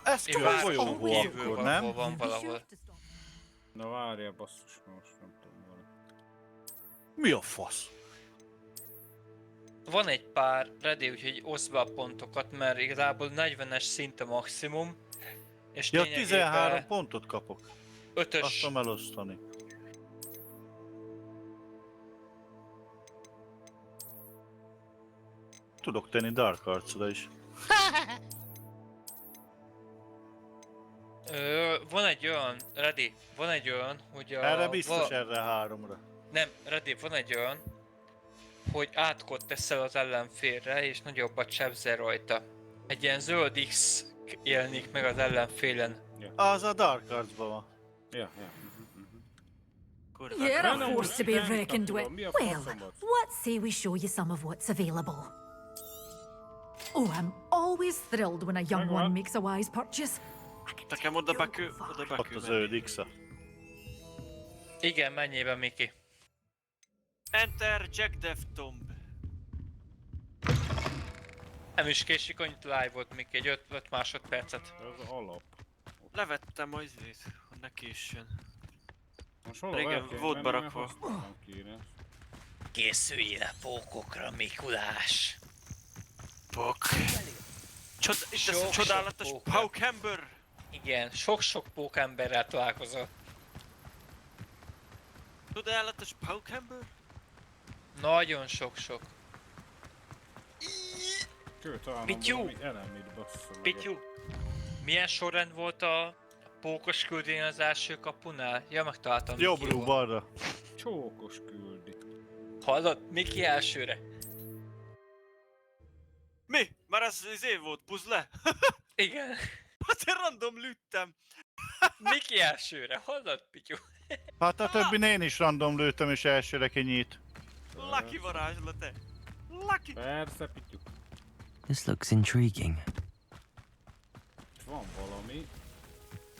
ez csak folyóhó akkor, nem? Van valahol. Na várjál, basszus, most nem tudom volna. Mi a fasz? Van egy pár ready, úgyhogy oszd be a pontokat, mert igazából 40-es szint a maximum. És ja, 13 pontot kapok. 5-ös. Azt tudom elosztani. Tudok tenni Dark Arts-ra is. Van egy olyan, ready, van egy olyan, hogy a... Erre biztos erre 3-ra. Nem, ready, van egy olyan, hogy átkot teszel az ellenfélre, és nagyobbat sebzel rajta. Egy ilyen zöld X jelenik meg az ellenfélen. Az a Dark Arts-ban van. Ja. You're a force to be reckoned with. Well, what say we show you some of what's available? Oh, I'm always thrilled when a young one makes a wise purchase. Nekem oda bekő. Ott az zöld X-a. Igen, menjél be, Miki. Enter Jack Death Tomb. Nem is késik, annyit live volt, Miki, egy 5 másodpercet. Ez alap. Levettem az izét, hogy ne késsen. Régen volt berakva. Készüljél a pókokra, Mikulás! Pók. Itt ez a csodálatos pókember! Igen, sok-sok pókemberrel találkozol. Csodálatos pókember? Nagyon sok-sok. Pityu! Pityu! Milyen sorrend volt a pókos küldén az első kapunál? Ja, megtaláltam. Jobbról balra. Csókos küldi. Hallod? Miki elsőre. Mi? Már ez év volt puzzle? Igen. Hát én random lőttem. Miki elsőre, hallod, Pityu? Hát a többin én is random lőttem és elsőre kinyit. Lucky varázslat te. Lucky. Persze, Pityu. This looks intriguing. Van valami.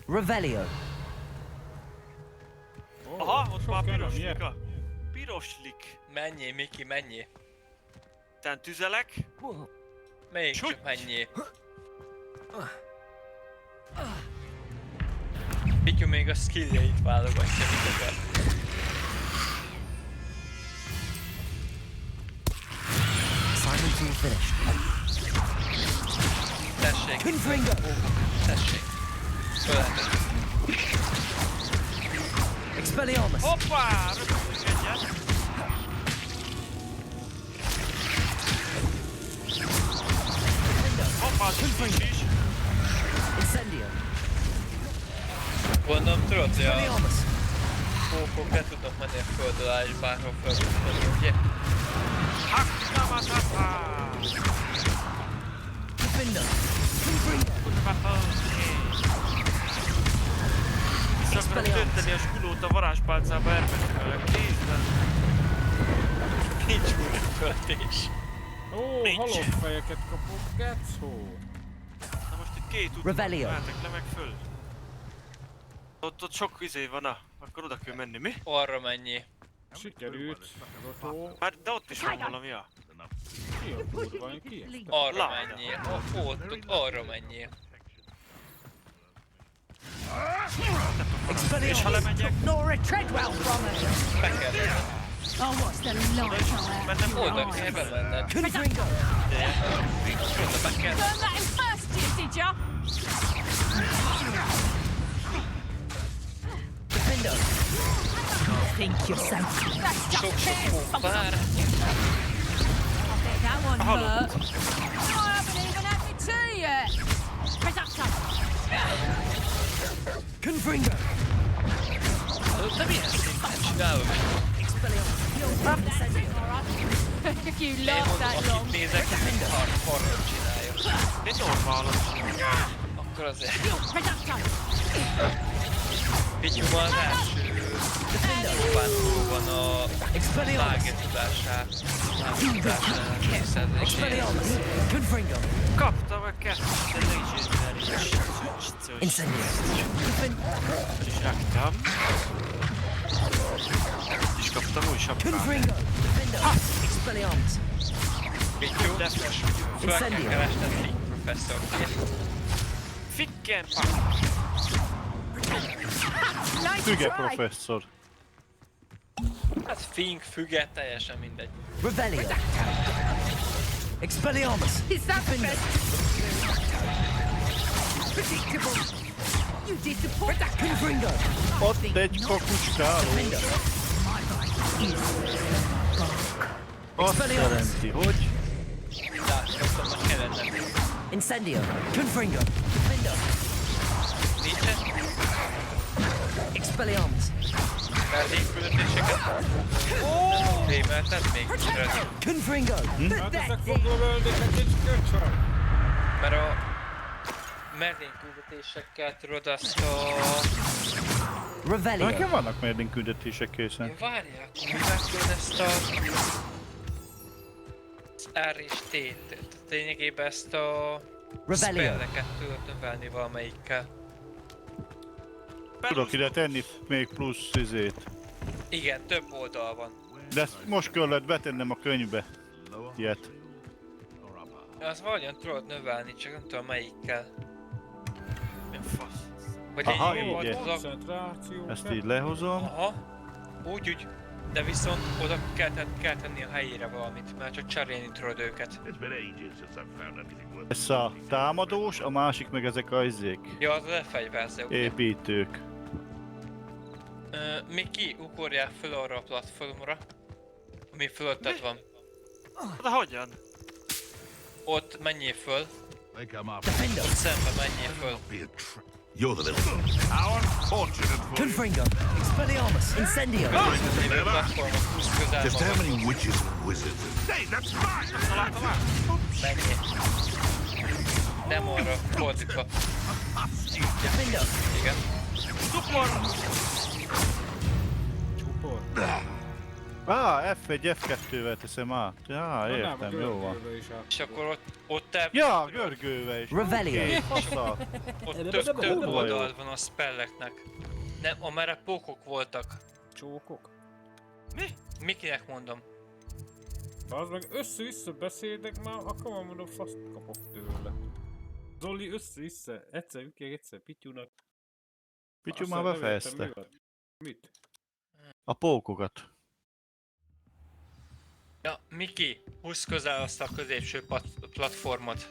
Revelio. Aha, ott már piroslik. Piroslik. Menjél, Miki, menjél. Tán tüzelek. Még csak menjél. Pityu még a skilljeit válogatja, mit akar. Silent after you're finished. Tessék. Confringo! Tessék. Fölehetett. Expelliarmus! Hoppá! Rögtünk egyet. Hoppá, az is. Incendio! Gondolom tudod, hogy a pókok le tudnak menni a föld alá és bárhol fölbukni, ugye? Hakkamatata! Defender! Confringo! Vissza akarom dönteni a skulót a varázspálcába ermetőleg. Nézd! Nincs újrakövetés. Ó, halott-fejeket kapok, gecó! Na most itt két út van, mehetek le meg föl. Ott sok izé van, na, akkor oda kell menni, mi? Arra mennyi. Sikerült, Rotó. Hát, de ott is van valami, ja. Ki a kurva, én ki? Arra mennyi. Ott, arra mennyi. És ha lemegyek... Nor a treadwell from it. Be kell menni. Oh, what's the light on Oda kell bemenned. Confringo! Oda be kell. Learn that in first year, did ya? Defender! think yourself. That's Sok just pók bár. that one hurt. I haven't even had my tea yet. Presacto. Confringo! Nem ilyen szinten csinálok. If you Én last mondom, that long. akit nézek, mind hardcore csinálja. Én normálom. Akkor azért. Presacto. Pityuma az első próbán túl van a mágia tudását. Confringo! Kaptam a kettőt, de legendary. Incendio! És raktam. Ezt is kaptam új sapkát. Confringo! Expelliarmus! Pityú, föl kell keresned Flick professzorként. Ficken! Füge professzor. Hát Fink, füge, teljesen mindegy. Revelio! Expelliarmus! Is that the best? Predictable. You disappoint. Confringo! Ott egy kakucskáló. Azt jelenti, hogy... Látszottam, hogy kellene. Incendio! Confringo! Defender! Nincsen? Expelliarmus! Mellék küldetéseket? Nem rémelted még? Confringo! Hát ezek fogom ölni, egy köcsög! Mert a mellék küldetésekkel tudod azt a... Revelio! Nekem vannak Merlin küldetések készen. Várják, mivel tudod ezt a... az R és T-t. Tehát lényegében ezt a... spelleket tudod növelni valamelyikkel. Tudok ide tenni még plusz izét. Igen, több oldal van. De ezt most kellett betennem a könyvbe. Ilyet. Az valahogyan tudod növelni, csak nem tudom melyikkel. Milyen fasz. Vagy Aha, egy így. Ezt így lehozom. Aha. Úgy. De viszont oda kell tenni a helyére valamit, mert csak cserélni tudod őket. Ez a támadós, a másik meg ezek a izék. Ja, az a lefegyverző. Építők. Miki, ugorjál föl arra a platformra, ami fölötted van. De hogyan? Ott menjél föl. Ott szembe menjél föl. You're the little How unfortunate for Confringo! Expelliarmus! Incendio! Just how many witches and wizards and... Hey, that's mine! Menjél. Nem arra, fordítva. Defender! Igen. Csupor. F1, F2-vel teszem át. Ja, értem, jó van. És akkor ott ja, görgővel is. Revelio! Ott több oldal van a spelleknek. Nem, amerre pókok voltak. Csókok? Mi? Mikinek mondom? Az meg össze-vissza beszélnek már, akkor mondom, faszt kapok tőle. Zoli össze-vissza, egyszer Pityúnak. Pityu már befejezte. Mit? A pókokat. Ja, Miki, húzz közel azt a középső platformot.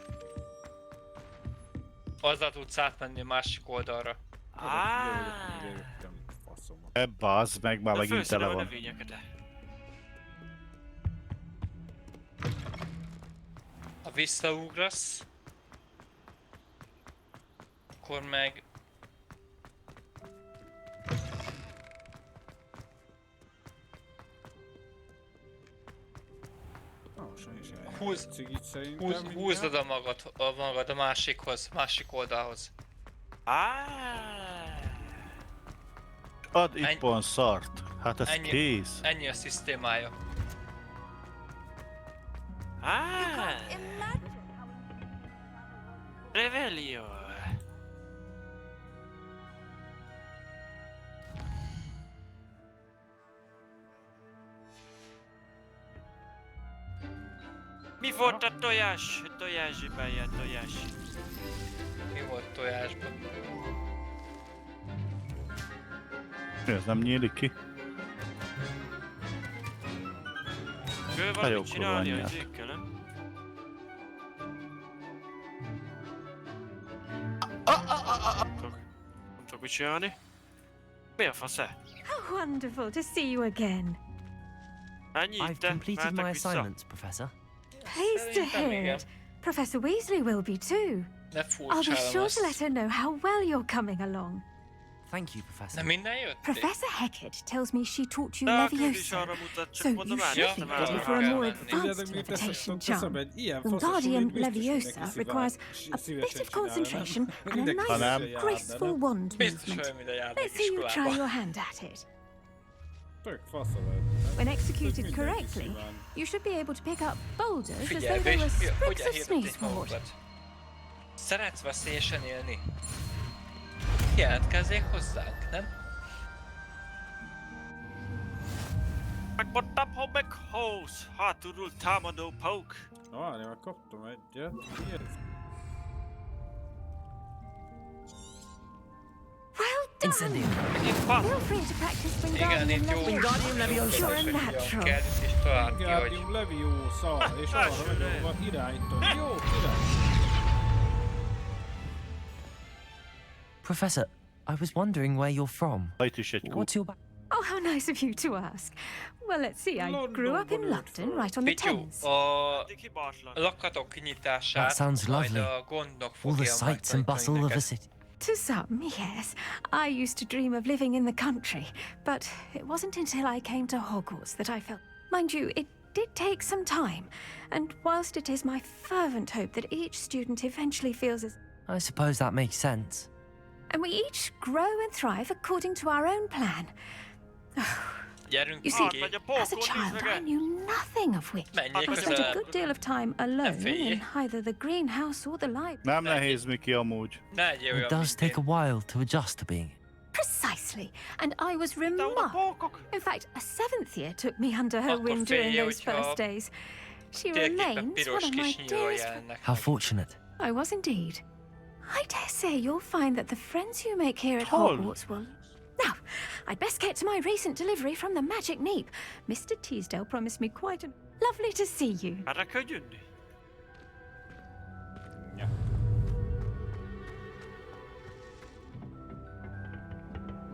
Azzal tudsz átmenni a másik oldalra. Bazd meg, már megint tele van. Ha visszaugrasz, akkor meg... Húzd a magad a másikhoz, másik oldalhoz. Ad itt van szart. Hát ez kész. Ennyi a szisztémája. Revelio. Mi volt a tojás? Tojásbája, tojás. Mi volt tojásban? Ez nem nyílik ki. Kell valamit csinálni az ékkel, nem? Nem tudok mit csinálni. Mi a fasz-e? How wonderful to see you again. I've completed my assignments, Professor. Pleased to hear it. Professor Weasley will be too. I'll be sure to let her know how well you're coming along. Thank you, Professor. Professor Hecat tells me she taught you leviosa, so you should be ready for a more advanced levitation charm. Wingardium Leviosa requires a bit of concentration and a nice, graceful wand movement. Let's see you try your hand at it. When executed correctly, you should be able to pick up boulders as though they were sprigs of sneezewort. Szeretsz veszélyesen élni? Jelentkezzék hozzánk, nem? Megmondtam, meg húsz, hátulról támadó pók. Várj, már kaptam egyet. Mi ez? Well done! Feel free to practice Wingardium Leviosa. You're a natural. Wingardium Leviosa, és arra vagyok irányítom. Jó, király. Professor, I was wondering where you're from. What's your Oh, how nice of you to ask. Well, let's see, I grew up in London, right on the Thames. A lakatok kinyitását, That sounds lovely. All the sights and bustle of a city. To some, yes. I used to dream of living in the country, but it wasn't until I came to Hogwarts that I felt... Mind you, it did take some time, and whilst it is my fervent hope that each student eventually feels as... I suppose that makes sense. And we each grow and thrive according to our own plan. You see, as a child, I knew nothing of which. I spent a good deal of time alone in either the greenhouse or the library. Nem nehéz, Miki, amúgy. It does take a while to adjust to being. Precisely, and I was remarkable. In fact, a 7th year took me under her wing during those first days. She remains one of my dearest. How fortunate. I was indeed. I dare say you'll find that the friends you make here at Hogwarts will... Now, I'd best get to my recent delivery from the Magic Neep. Mr. Teasdale promised me quite a... Lovely to see you.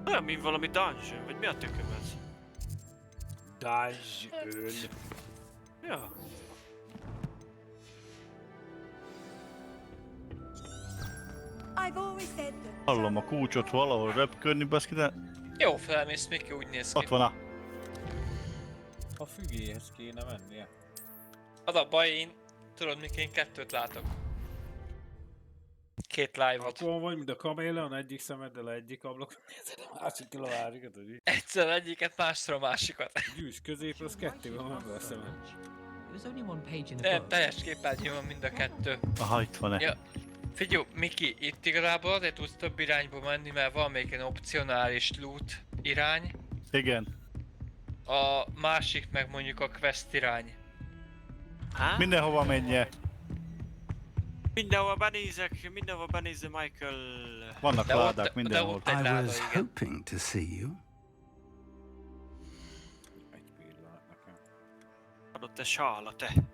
Olyan, mint valami dungeon, vagy mi a tököm ez? Dungeon. Ja. Hallom a kulcsot valahol röpködni, baszki, de... Jó, felmész, Miki, úgy néz ki. Ott van a... A fügéhez kéne mennie. Az a baj, én... Tudod, Miki, én 2-t látok. 2 live-ot. Akkor vagy, mint a kaméleon, egyik szemeddel egyik ablakon nézed a másikkal a másikat, hogy... Egyszer egyiket, másra a másikat. Gyűjts középre, az 2 van a szemed. Nem, teljes képernyőn van mind a 2. Aha, itt van-e? Ja. Figyelj, Miki, itt igazából azért tudsz több irányba menni, mert van még egy opcionális loot irány. Igen. A másik meg mondjuk a quest irány. Mindenhova menje. Mindenhova benézek Michael. Vannak ládák mindenhol. I was hoping to see you. te sála, te.